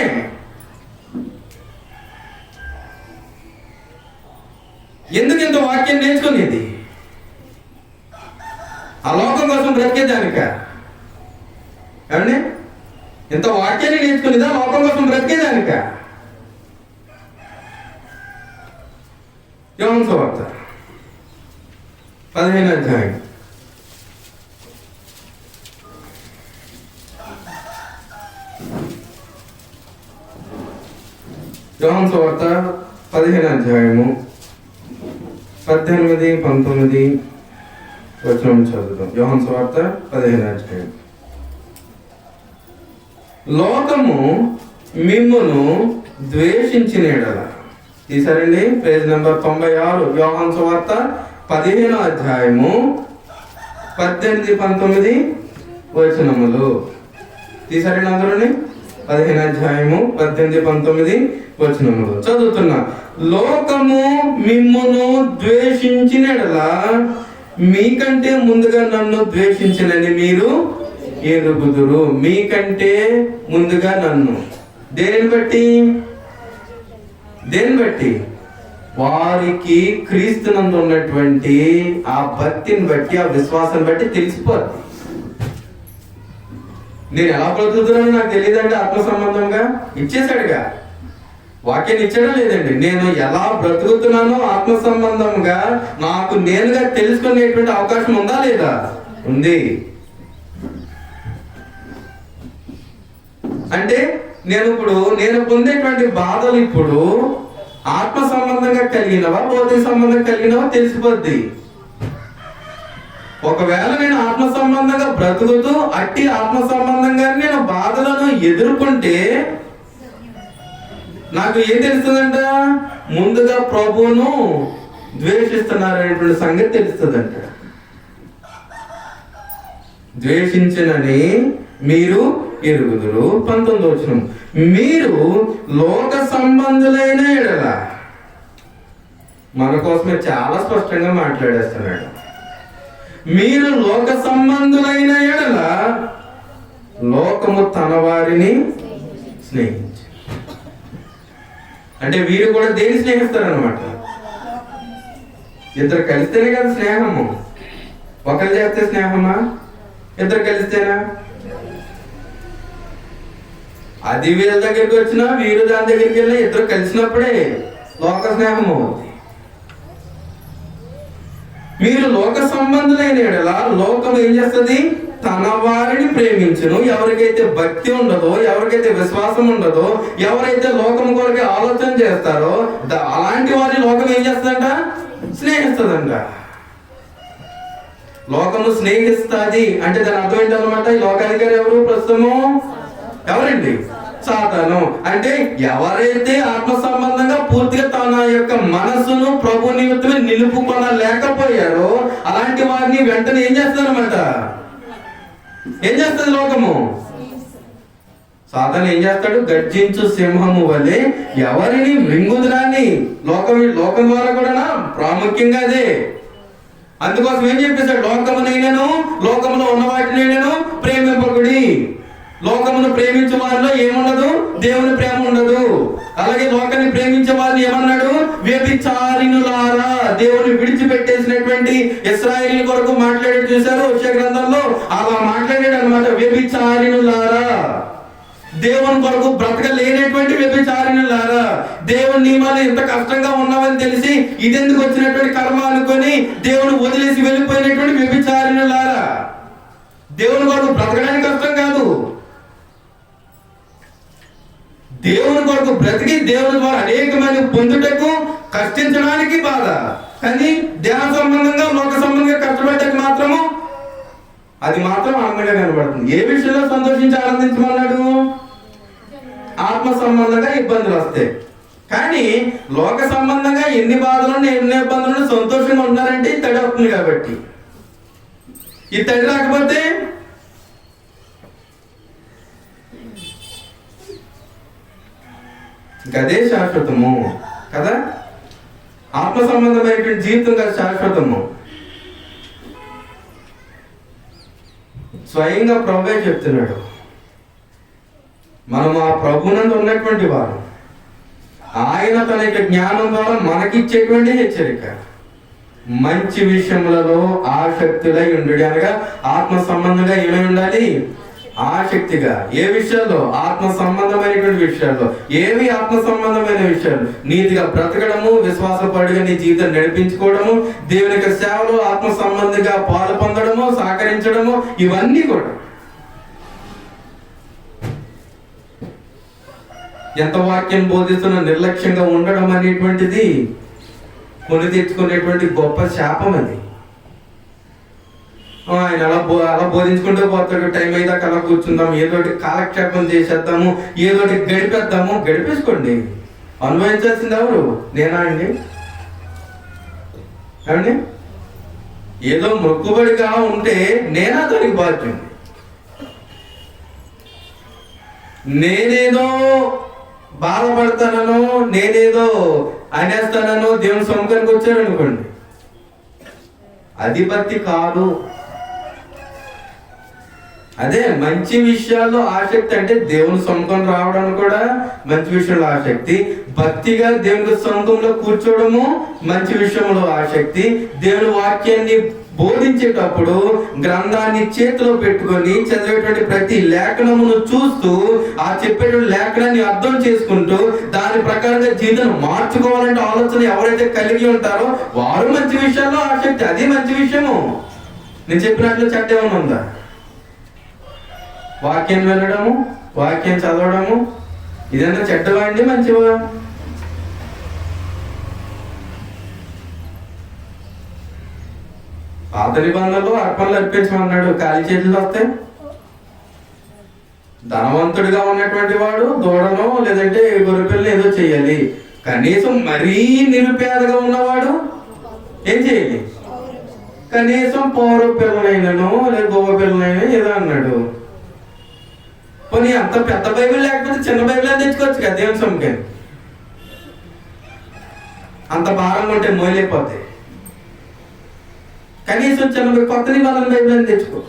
ఎందుకు ఇంత వాక్యం నేర్చుకునేది? ఆ లోకం కోసం బ్రతికేదానిక? ఏమండి, ఇంత వాక్యాన్ని నేర్చుకునేదా లోకం కోసం బ్రతికేదానిక? యోహాను సువార్త 15వ అధ్యాయం. యోహాను సువార్త 15వ అధ్యాయము 18, 19 వచనం చదువుతాం. యోహాను సువార్త 15వ అధ్యాయం. లోకము మిమ్మును ద్వేషించిన యెడల, తీసారండి పేజ్ నెంబర్ 96, యోహాను సువార్త 15వ అధ్యాయము 18, 19 వచనములు. తీసారండి అందరూని? 15వ అధ్యాయము 18, 19 వచనములు చదువుతున్నా. లోకము మిమ్మును ద్వేషించిన యెడల మీకంటే ముందుగా నన్ను ద్వేషించినని మీరు ఎరుగుదురు. మీకంటే ముందుగా నన్ను. దేనిని బట్టి? వారికి క్రీస్తునందు ఉన్నటువంటి ఆ భక్తిని బట్టి, ఆ విశ్వాసాన్ని బట్టి తెలిసిపోద్ది. నేను ఎలా బ్రతుకుతున్నానో నాకు తెలియదండి. ఆత్మ సంబంధంగా ఇచ్చేశాడుగా, వాక్యాన్ని ఇచ్చాడా లేదండి? నేను ఎలా బ్రతుకుతున్నానో ఆత్మ సంబంధంగా నాకు నేనుగా తెలుసుకునేటువంటి అవకాశం ఉందా లేదా? ఉంది. అంటే నేను పొందేటువంటి బాధలు ఇప్పుడు ఆత్మ సంబంధంగా కలిగినవా భౌతిక సంబంధం కలిగినవా తెలిసిపోద్ది. ఒకవేళ నేను ఆత్మ సంబంధంగా బ్రతుకుతూ అట్టి ఆత్మ సంబంధంగా నేను బాధలను ఎదుర్కొంటే నాకు ఏం తెలుస్తుందంట? ముందుగా ప్రభువును ద్వేషిస్తున్నారనేటువంటి సంగతి తెలుస్తుందంట. ద్వేషించినని మీరు ఎరుగుదురు. 19వ వచనం, మీరు లోక సంబంధులైన ఎడల, మన కోసమే చాలా స్పష్టంగా మాట్లాడేస్తున్నాడు. మీరు లోక సంబంధులైన ఎడల లోకము తన వారిని స్నేహించి, అంటే వీరు కూడా దేని స్నేహిస్తారనమాట? ఇద్దరు కలిస్తేనే కదా స్నేహము. ఒకరు చేస్తే స్నేహమా? ఇద్దరు కలిస్తేనా? అది వీళ్ళ దగ్గరికి వచ్చినా వీరు దాని దగ్గరికి వెళ్ళినా ఇద్దరు కలిసినప్పుడే లోక స్నేహము. మీరు లోక సంబంధులైన ఎడల లోకం ఏం చేస్తుంది? తన వారిని ప్రేమించును. ఎవరికైతే భక్తి ఉండదో, ఎవరికైతే విశ్వాసం ఉండదో, ఎవరైతే లోకం కొరకే ఆలోచన చేస్తారో అలాంటి వారి లోకం ఏం చేస్తుందంట? స్నేహిస్తుందంట. లోకము స్నేహిస్తుంది అంటే దాని అర్థం ఏంటన్నమాట? ఈ లోకాధికారి ఎవరు ప్రస్తుతము? ఎవరండి? సాతాను. అంటే ఎవరైతే ఆత్మ సంబంధంగా పూర్తిగా తన యొక్క మనసును ప్రభు నిమిత్తమే నిలుపుకొనలేకపోయారో అలాంటి వారిని వెంటనే ఏం చేస్తారన్నమాట? ఏం చేస్తుంది లోకము? సాతాను ఏం చేస్తాడు? గర్జించు సింహము వలె ఎవరిని మృంగుదురాని. లోకం ద్వారా కూడా ప్రాముఖ్యంగా అదే. అందుకోసం ఏం చెప్పేశాడు? లోకమునైనను లోకములో ఉన్న వాటినైనను ప్రేమింపకుడి. లోకమును ప్రేమించే వారిలో ఏముండదు? దేవుని ప్రేమ ఉండదు. అలాగే లోకాన్ని ప్రేమించే వారిని ఏమన్నాడు? వ్యభిచారిణులారా. దేవుని విడిచిపెట్టేసినటువంటి ఇశ్రాయేలు కొరకు మాట్లాడి చూశారు హోషేయ గ్రంథంలో. అలా మాట్లాడాడు అనమాట. వ్యభిచారిణులారా, దేవుని కొరకు బ్రతకలేనటువంటి వ్యభిచారిణులారా, దేవుని నియమాలు ఎంత కష్టంగా ఉన్నావని తెలిసి ఇదెందుకు వచ్చినటువంటి కర్మ అనుకొని దేవుని వదిలేసి వెళ్ళిపోయినటువంటి వ్యభిచారిణులారా. దేవుని కొరకు బ్రతకడానికి కష్టం కాదు, దేవుని కొరకు బ్రతికి దేవుని ద్వారా అనేక మంది పొందుటకు కష్టించడానికి బాధ. కానీ దేహ సంబంధంగా లోక సంబంధంగా కష్టపడ్డానికి మాత్రము అది మాత్రం ఆనందంగా కనబడుతుంది. ఏ విషయంలో సంతోషించి ఆనందించమన్నాడు? ఆత్మ సంబంధంగా ఇబ్బందులు వస్తాయి. కానీ లోక సంబంధంగా ఎన్ని బాధలను ఎన్ని ఇబ్బందులను సంతోషంగా ఉన్నారంటే ఈ తడి అవుతుంది కాబట్టి. ఈ తడి రాకపోతే గదే శాశ్వతము కదా. ఆత్మ సంబంధమైనటువంటి జీవితం కదా శాశ్వతము. స్వయంగా ప్రభువే చెప్తున్నాడు, మనం ఆ ప్రభునందు ఉన్నటువంటి వారు. ఆయన తన యొక్క జ్ఞానం ద్వారా మనకిచ్చేటువంటి హెచ్చరిక, మంచి విషయములలో ఆసక్తులై ఉండు. అనగా ఆత్మ సంబంధంగా ఏమై ఉండాలి? ఆసక్తిగా. ఏ విషయాల్లో? ఆత్మ సంబంధమైనటువంటి విషయాల్లో. ఏవి ఆత్మ సంబంధమైన విషయాలు? నీతిగా బ్రతకడము, విశ్వాసపడిగా నీ జీవితం నడిపించుకోవడము, దేవుని యొక్క సేవలో ఆత్మ సంబంధిగా పాలు పొందడము, సహకరించడము, ఇవన్నీ కూడా. ఎంత వాక్యం బోధిస్తున్న నిర్లక్ష్యంగా ఉండడం అనేటువంటిది కొని తెచ్చుకునేటువంటి గొప్ప శాపం అది. ఆయన అలా బోధించుకుంటూ పోతాడు. టైం అయ్యాక అలా కూర్చుందాం, ఏదోటి కాలక్షేపం చేసేద్దాము, ఏదోటి గడిపేద్దాము. గడిపేసుకోండి. అనుభవించాల్సింది ఎవరు? నేనా అండి? ఏమండి? ఏదో మొక్కుబడిగా ఉంటే నేనా దానికి బాధ్యుని? నేనేదో బాధపడతానో, నేనేదో అనేస్తానో దేవుని సముఖానికి వచ్చారనుకోండి, అది భక్తి కాదు. అదే మంచి విషయాల్లో ఆసక్తి అంటే దేవుని సొంతం రావడానికి కూడా మంచి విషయంలో ఆసక్తి. భక్తిగా దేవుని సొంతంలో కూర్చోవడము మంచి విషయంలో ఆసక్తి. దేవుని వాక్యాన్ని బోధించేటప్పుడు గ్రంథాన్ని చేతిలో పెట్టుకొని చదివేటువంటి ప్రతి లేఖనమును చూస్తూ ఆ చెప్పేటువంటి లేఖనాన్ని అర్థం చేసుకుంటూ దాని ప్రకారంగా జీవితం మార్చుకోవాలంటే ఆలోచన ఎవరైతే కలిగి ఉంటారో వారు మంచి విషయాల్లో ఆసక్తి, అది మంచి విషయము. నేను చెప్పినట్లు చెడ్డ ఏమైనా ఉందా? వాక్యం వినడము, వాక్యం చదవడము ఇదంతా చెడ్డవా అండి, మంచివా? పాత నిబంధనలో అర్పణలు అర్పించమన్నాడు, ఖాళీ చేతులు వస్తే. ధనవంతుడిగా ఉన్నటువంటి వాడు దూడనో లేదంటే గొర్రెపిల్లని ఏదో చేయాలి. కనీసం మరీ నిరుపేదగా ఉన్నవాడు ఏం చేయాలి? కనీసం పౌర పిల్లనైనానో లేదా గోవ పిల్లనైనా ఏదో అన్నాడు. పోనీ అంత పెద్ద బైబిల్ లేకపోతే చిన్న బైబిల్ అని తెచ్చుకోవచ్చు కదా దేవుని సొమ్ముకి. అంత భారంగా ఉంటే మోయలేకపోతే కనీసం చిన్న కొత్త నిబంధన బైబిల్ అని తెచ్చుకో.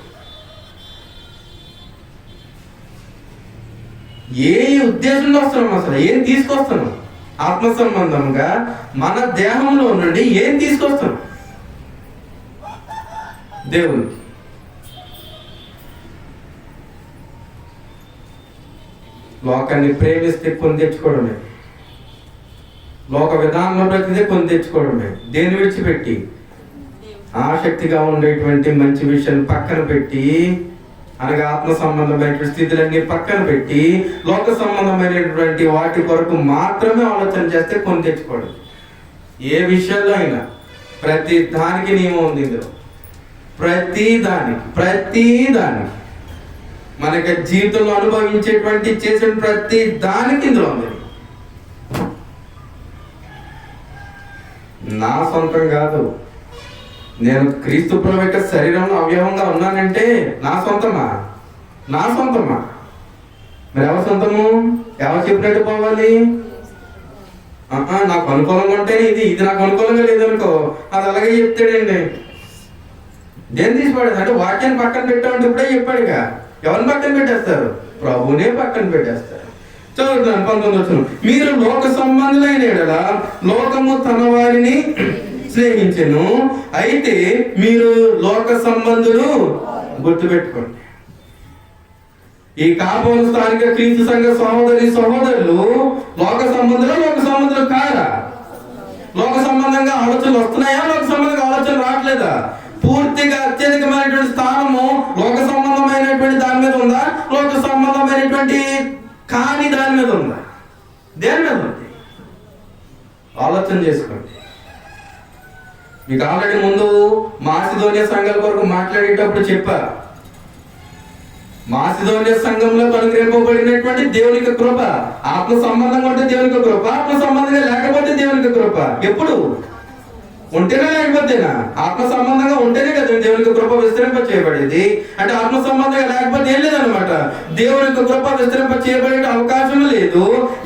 ఏ ఉద్దేశంలో వస్తున్నాం, అసలు ఏం తీసుకొస్తున్నాం? ఆత్మ సంబంధంగా మన దేహంలో నుండి ఏం తీసుకొస్తున్నాం? దేవుడు లోకాన్ని ప్రేమిస్తే కొని తెచ్చుకోవడమే, లోక విధానంలో ప్రతిదే కొని తెచ్చుకోవడమే. దేన్ని విడిచిపెట్టి ఆసక్తిగా ఉండేటువంటి మంచి విషయాన్ని పక్కన పెట్టి, అనగా ఆత్మ సంబంధమైనటువంటి స్థితులన్నీ పక్కన పెట్టి లోక సంబంధమైనటువంటి వాటి కొరకు మాత్రమే ఆలోచన చేస్తే కొని తెచ్చుకోవడం. ఏ విషయంలో అయినా ప్రతి దానికి నియమం ఉంది ఇందులో. ప్రతి దానికి మనకి జీవితంలో అనుభవించేటువంటి చేసే ప్రతి దానికి ఇందులో ఉంది. నా సొంతం కాదు, నేను క్రీస్తు ప్రభు యొక్క శరీరంలో అవయవంగా ఉన్నానంటే నా సొంతమా? మరి ఎవరి సొంతము? ఎవరు చెప్పినట్టు పోవాలి? నాకు అనుకూలంగా ఉంటేనే ఇది నాకు అనుకూలంగా లేదనుకో, అది అలాగే చెప్తాడండి. దేని తీసిపడేది అంటే వాక్యాన్ని పక్కన పెట్టామంటే ఇప్పుడే చెప్పాడుగా. ఎవరిని పక్కన పెట్టేస్తారు? ప్రభువునే పక్కన పెట్టేస్తారు. చదువుతున్నాను 19 మీరు లోక సంబంధులైన యెడల లోకము తన వారిని స్నేహించెను, అయితే మీరు లోక సంబంధులు. గుర్తుపెట్టుకోండి, ఈ కాపోలు స్థానిక క్రీస్తు సంఘ సహోదరులు లోక సంబంధులు కారా? లోక సంబంధంగా ఆలోచనలు వస్తున్నాయా? లోక సంబంధంగా ఆలోచనలు రావట్లేదా? పూర్తిగా అత్యధికమైనటువంటి స్థానము లోక సంబంధమైనటువంటి దాని మీద ఉందా? లోక సంబంధమైనటువంటి కాని దాని మీద ఉందా? దేని మీద ఉంది? ఆలోచన చేసుకోండి. మీకు ఆల్రెడీ ముందు మాసిదోనియా సంఘాల కొరకు మాట్లాడేటప్పుడు చెప్పా, మాసిదోనియా సంఘంలో అనుగ్రహింపబడినటువంటి దేవునికి కృప ఆత్మ సంబంధంగా ఉంటే దేవునికి కృప, ఆత్మ సంబంధంగా లేకపోతే దేవునికి కృప. ఎప్పుడు ఉంటేనా లేకపోతేనా? ఆత్మ సంబంధంగా ఉంటేనే కదా దేవునికి కృప విస్తరింప చేయబడేది. అంటే ఆత్మ సంబంధంగా లేకపోతే ఏం లేదనమాట. దేవునికి కృప విస్తరింప చేయబడే అవకాశం లేదు.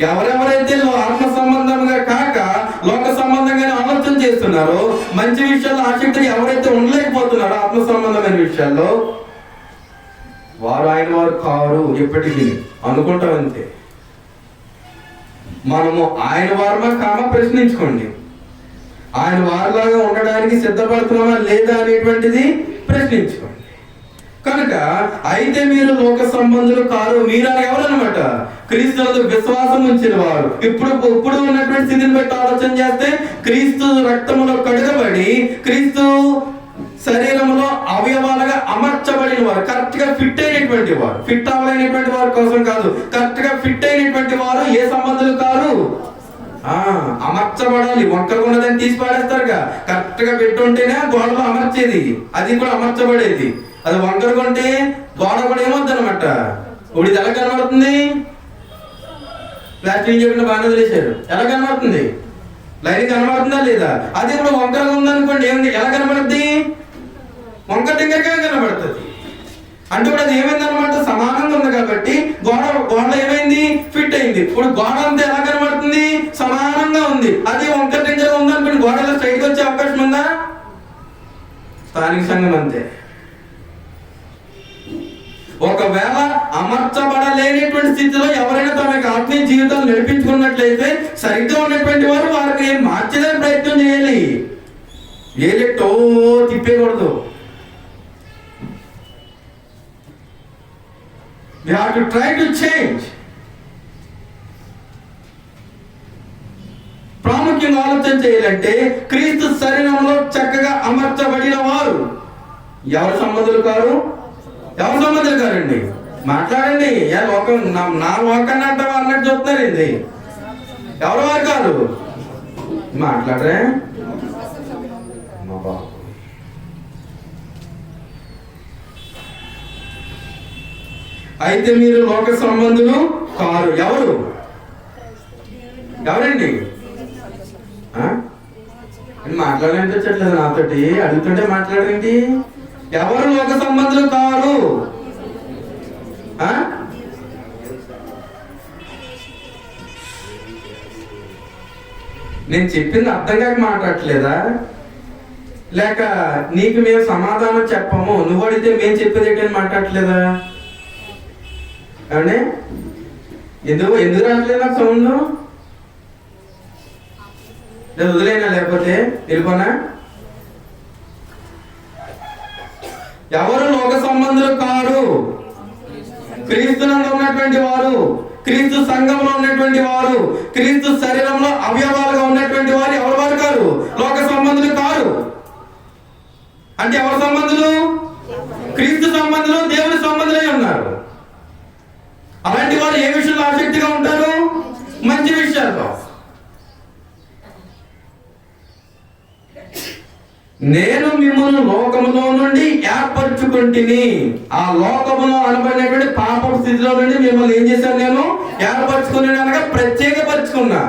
ఎవరెవరైతే ఆత్మ సంబంధంగా కాక లోక సంబంధంగానే ఆలోచన చేస్తున్నారో, మంచి విషయాల్లో ఆసక్తిగా ఎవరైతే ఉండలేకపోతున్నారో ఆత్మ సంబంధమైన విషయాల్లో, వారు ఆయన వారు కారు. ఎప్పటికీ అనుకుంటాం అంతే. మనము ఆయన వారమా కామా ప్రశ్నించుకోండి. ఆయన వారిలాగా ఉండడానికి సిద్ధపడుతున్నామా లేదా అనేటువంటిది ప్రశ్నించుకోండి. కనుక అయితే మీరు లోక సంబంధులు కారు. మీరు ఎవరనమాట? క్రీస్తునందు విశ్వాసం ఉంచిన వారు. ఇప్పుడు ఉన్నటువంటి స్థితిని బట్టి ఆలోచన చేస్తే క్రీస్తు రక్తములో కడుగబడి క్రీస్తు శరీరంలో అవయవాలుగా అమర్చబడిన వారు, కరెక్ట్ గా ఫిట్ అయినటువంటి వారు. ఫిట్ అవ్వలేనటువంటి వారి కోసం కాదు, కరెక్ట్ గా ఫిట్ అయినటువంటి వారు ఏ సంబంధులు కారు? అమర్చబడాలి. వంకరగా ఉన్నదని తీసి పాడేస్తారుగా. కరెక్ట్ గా పెట్టుంటేనే గోడలో అమర్చేది, అది కూడా అమర్చబడేది. అది వంకరగా ఉంటే గోడ కూడా ఏమవుతుంది అనమాట. ఇప్పుడు ఇది ఎలా కనబడుతుంది? ప్లాస్టిక్ చెప్పిన బాగానే వదిలేశారు. ఎలా కనబడుతుంది? లైన్ కనబడుతుందా లేదా? అది ఇప్పుడు వంకరగా ఉందనుకోండి, ఎలా కనబడుద్ది? వంకర టింకరగా కనబడుతుంది. అంటే కూడా అది ఏమైంది అనమాట, సమానంగా ఉంది కాబట్టి గోడ ఏమైంది? ఫిట్ అయింది. ఇప్పుడు గోడ అంతా ఎలా కనబడుతుంది? సమానంగా ఉంది. అది వంకర టింకరగా ఉంది అనుకోండి, గోడలో స్ట్రైట్ వచ్చే అవకాశం ఉందా? స్థానిక సంఘం అంతే. ఒకవేళ అమర్చబడలేనటువంటి స్థితిలో ఎవరైనా తమ ఆత్మీయ జీవితాలు నడిపించుకున్నట్లయితే సరిగ్గా ఉన్నటువంటి వారు వారిని మార్చేదానికి ప్రయత్నం చేయాలి. ఏలెట్టో తిప్పేయకూడదు. We have to try to change. ప్రాముఖ్యంగా ఆలోచన చేయాలంటే క్రీస్తు శరీరంలో చక్కగా అమర్చబడిన వారు ఎవరు సంబంధులు కారు? ఎవరు సంబంధులు కారండి? మాట్లాడండి. లోకం నా లోకాన్ని అంటావా అన్నట్టు చూస్తున్నారు ఇది. ఎవరు వారు కాదు? మాట్లాడరే. అయితే మీరు లోక సంబంధులు కారు. ఎవరండి? మాట్లాడాలనిపించట్లేదు నాతోటి, అడుగుతుంటే మాట్లాడేంటి? ఎవరు లోక సంబంధులు కారు? నేను చెప్పింది అర్థం కాక మాట్లాడట్లేదా? లేక నీకు మేము సమాధానం చెప్పము, నువ్వు అడిగితే మేము చెప్పేది ఏంటని మాట్లాడట్లేదా? ఏమండి, ఎందుకు రావట్లేదు నాకు సౌండ్? నేను వదిలేనా లేకపోతే వెళ్ళిపోనా? ఎవరు లోక సంబంధులు కారు? క్రీస్తునందు ఉన్నటువంటి వారు, క్రీస్తు సంఘంలో ఉన్నటువంటి వారు, క్రీస్తు శరీరంలో అవయవాలుగా ఉన్నటువంటి వారు ఎవరు వారు కారు? లోక సంబంధులు కారు. అంటే ఎవరు సంబంధులు? క్రీస్తు సంబంధులు, దేవుని సంబంధులై ఉన్నారు. అలాంటి వారు ఏ విషయంలో ఆసక్తిగా ఉంటారు? మంచి విషయాల్లో. నేను మిమ్మల్ని లోకములో నుండి ఏర్పరచుకుంటుని. ఆ లోకములో అనబడినటువంటి పాప స్థితిలో నుండి మిమ్మల్ని ఏం చేశాను? నేను ఏర్పరచుకున్నాను అనగా ప్రత్యేకపరచుకున్నా.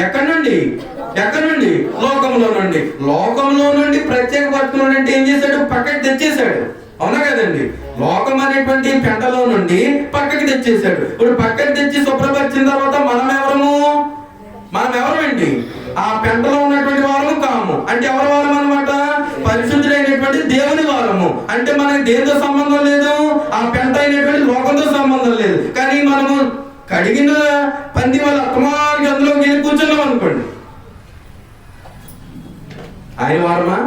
ఎక్కడి నుండి? లోకములో నుండి ప్రత్యేకపరచుకున్నాడు. అంటే ఏం చేశాడు? పక్కకి తెచ్చేశాడు. అవునా కదండి? లోకం అనేటువంటి పెంటలో నుండి పక్కకి తెచ్చేశాడు. ఇప్పుడు పక్కకి తెచ్చి శుభ్రపరిచిన తర్వాత మనం ఎవరమండి? ఆ పెంటలో ఉన్నటువంటి వారము కాము. అంటే ఎవరి వారం అనమాట? పరిశుద్ధుడైనటువంటి దేవుని వారము. అంటే మనకి దేనితో సంబంధం లేదు, ఆ పెంట అయినటువంటి లోకంతో సంబంధం లేదు. కానీ మనము కడిగిన పంది వాళ్ళ అత్తమారికి అందులో వెళ్ళి కూర్చున్నాం అనుకోండి, ఆయన వారమా?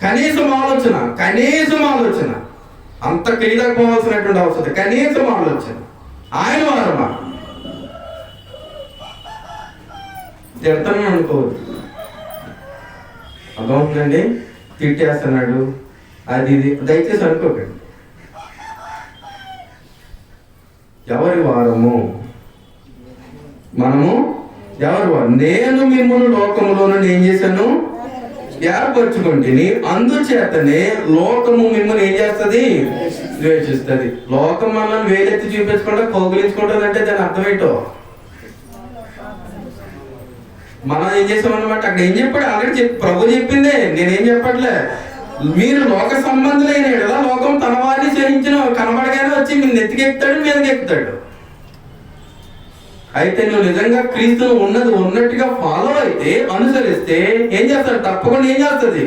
కనీసం ఆలోచన అంత క్రీడకు పోవాల్సినటువంటి అవసరం, కనీసం ఆలోచన. ఆయన వారమా? తిడతాను అనుకోవద్దు, అర్థమవుతుందండి? తిట్టేస్తున్నాడు అది ఇది దయచేసి అనుకోకండి. ఎవరి వారము? మనము ఎవరి వారు? నేను మిమ్మల్ని లోకములో నుండి ఏం చేశాను? ఏర్పరచుకుంటుని. అందుచేతనే లోకము మిమ్మల్ని ఏం చేస్తుంది? ద్వేషిస్తుంది. లోకం మనల్ని వేలెత్తి చూపించకుండా కౌగిలించుకుంటుంది. అంటే దాని అర్థం ఏంటో మనం ఏం చేసామన్నమాట. అక్కడ ఏం చెప్పాడు? ఆల్రెడీ ప్రభు చెప్పిందే, నేనేం చెప్పట్లే. మీరు లోక సంబంధులైన కదా, లోకం తన వారిని చేయించిన కనబడగానే వచ్చి మీరు నెత్తికెక్కుతాడు, మీదకెక్కుతాడు. అయితే నువ్వు నిజంగా క్రీస్తును ఉన్నట్టుగా ఫాలో అయితే, అనుసరిస్తే ఏం చేస్తాడు? తప్పకుండా ఏం చేస్తుంది?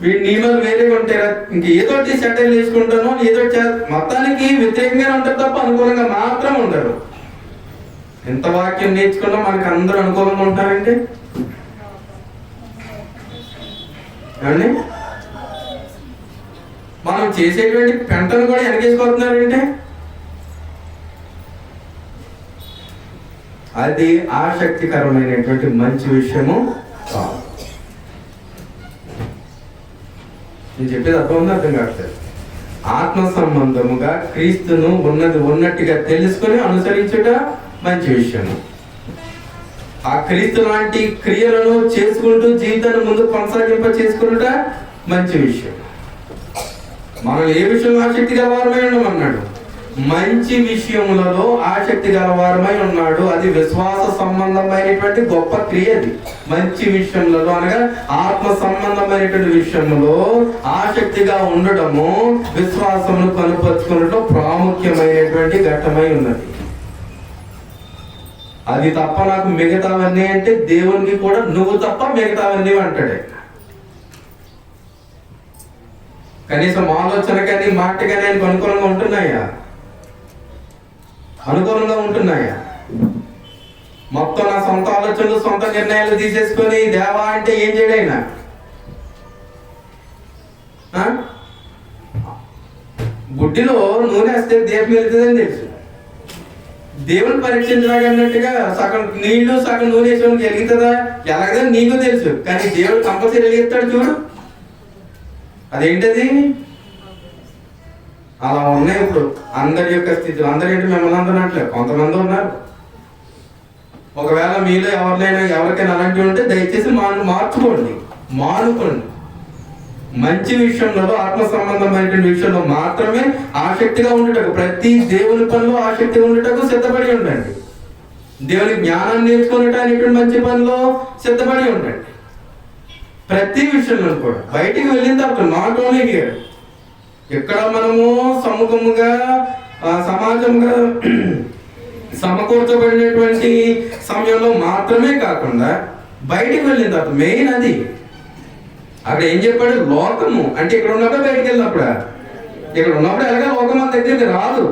వీడి నియమాలు వేరేగా ఉంటాయి. ఇంక ఏదోటి సెటిల్ చేసుకుంటాను, ఏదో మొత్తానికి వ్యతిరేకంగానే ఉంటారు తప్ప అనుకూలంగా మాత్రం ఉండరు. ఎంత వాక్యం నేర్చుకున్నా మనకు అందరూ అనుకూలంగా ఉంటారంటే ఏమండి? మనం చేసేటువంటి పెంటను కూడా వెనకేసుకొస్తున్నారంటే అది ఆసక్తికరమైనటువంటి మంచి విషయము కాదు. నేను చెప్పేది అర్థం కావట్లేదు. ఆత్మ సంబంధముగా క్రీస్తును ఉన్నట్టుగా తెలుసుకొని అనుసరించుట మంచి విషయము. ఆ క్రీస్తు లాంటి క్రియలను చేసుకుంటూ జీవితాన్ని ముందు కొనసాగింప చేసుకుంట మంచి విషయం. మనం ఏ విషయంలో ఆసక్తి గలవారమై ఉన్నామన్నాడు? మంచి విషయములలో ఆసక్తి గలవారమై ఉన్నాడు. అది విశ్వాస సంబంధమైనటువంటి గొప్ప క్రియ. అది మంచి విషయములలో అనగా ఆత్మ సంబంధమైనటువంటి విషయంలో ఆసక్తిగా ఉండటము విశ్వాసమును కనుపరుచుకున్నట్లు ప్రాముఖ్యమైనటువంటి ఘట్టమై ఉన్నది. అది తప్ప నాకు మిగతావన్నీ అంటే దేవునికి కూడా నువ్వు తప్ప మిగతావన్నీ అంటాడే. కనీసం ఆలోచన కానీ మాట కానీ ఆయనకు అనుకూలంగా ఉంటున్నాయా? మొత్తం నా సొంత ఆలోచనలు, సొంత నిర్ణయాలు తీసేసుకొని దేవా అంటే ఏం చేయడైనా? బుడ్డిలో నూనె వేస్తే దీపం వెళ్తుందని తెలుసు. దేవుని పరీక్షించలాగన్నట్టుగా సగం నీళ్లు సగం నూనె వేసేవానికి వెలుగుతుందా? ఎలాగదని నీకు తెలుసు, కానీ దేవుడు కంపల్సరీ వెలిగిస్తాడు. చూడు అదేంటది. అలా ఉన్నాయి ఇప్పుడు అందరి యొక్క స్థితి. అందరేంటి మిమ్మల్ని అందనట్లే, కొంతమంది ఉన్నారు. ఒకవేళ మీలో ఎవరికైనా అలాంటివి ఉంటే దయచేసి మార్చుకోండి, మానుకోండి. మంచి విషయంలో, ఆత్మ సంబంధమైన విషయంలో మాత్రమే ఆసక్తిగా ఉండటకు, ప్రతి దేవుని పనిలో ఆసక్తిగా ఉండటకు సిద్ధపడి ఉండండి. దేవుని జ్ఞానాన్ని నేర్చుకునేటానికి మంచి పనిలో సిద్ధపడి ఉండండి. ప్రతి విషయంలో కూడా బయటికి వెళ్ళిన తర్వాత నాట్ ఓన్లీ హియర్, ఇక్కడ మనము సముఖముగా సమాజంగా సమకూర్చబడినటువంటి సమయంలో మాత్రమే కాకుండా బయటికి వెళ్ళిన తర్వాత మెయిన్ అది. అక్కడ ఏం చెప్పాడు? లోకము అంటే ఇక్కడ ఉన్నప్పుడు బయటికి వెళ్ళినప్పుడు, ఇక్కడ ఉన్నప్పుడు ఎలాగా లోకం మన దగ్గరికి రాదు.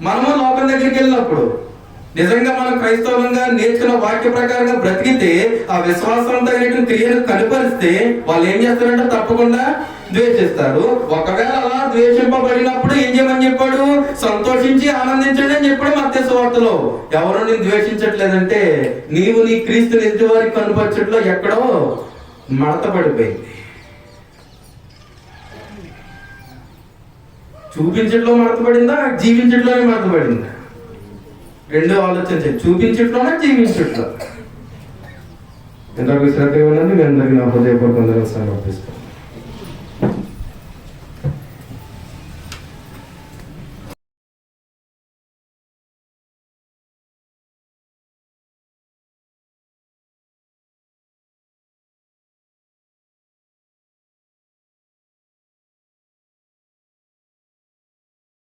మనము లోకం దగ్గరికి వెళ్ళినప్పుడు నిజంగా మనం క్రైస్తవంగా నేర్చుకున్న వాక్య ప్రకారంగా బ్రతికితే, ఆ విశ్వాసంతో క్రియను కనుపరిస్తే వాళ్ళు ఏం చేస్తారంటే తప్పకుండా ద్వేషిస్తారు. ఒకవేళ అలా ద్వేషింపబడినప్పుడు ఏం చేయమని చెప్పాడు? సంతోషించి ఆనందించండి అని చెప్పాడు మత్తయి సువార్తలో. ఎవరు నేను ద్వేషించట్లేదంటే నీవు నీ క్రీస్తు ఎదుటి వారికి కనుపరచట్లో ఎక్కడో మడత పడిపోయింది. చూపించట్లో మడతపడిందా, జీవించట్లోనే మడతపడిందా? రెండో ఆలోచించండి. చూపించట్లోనే, జీవించట్లో. ఎంతవరకు శ్రద్ధ ఉన్నది మీ అందరికీ నా హృదయపూర్వకంగా సమర్పిస్తాను.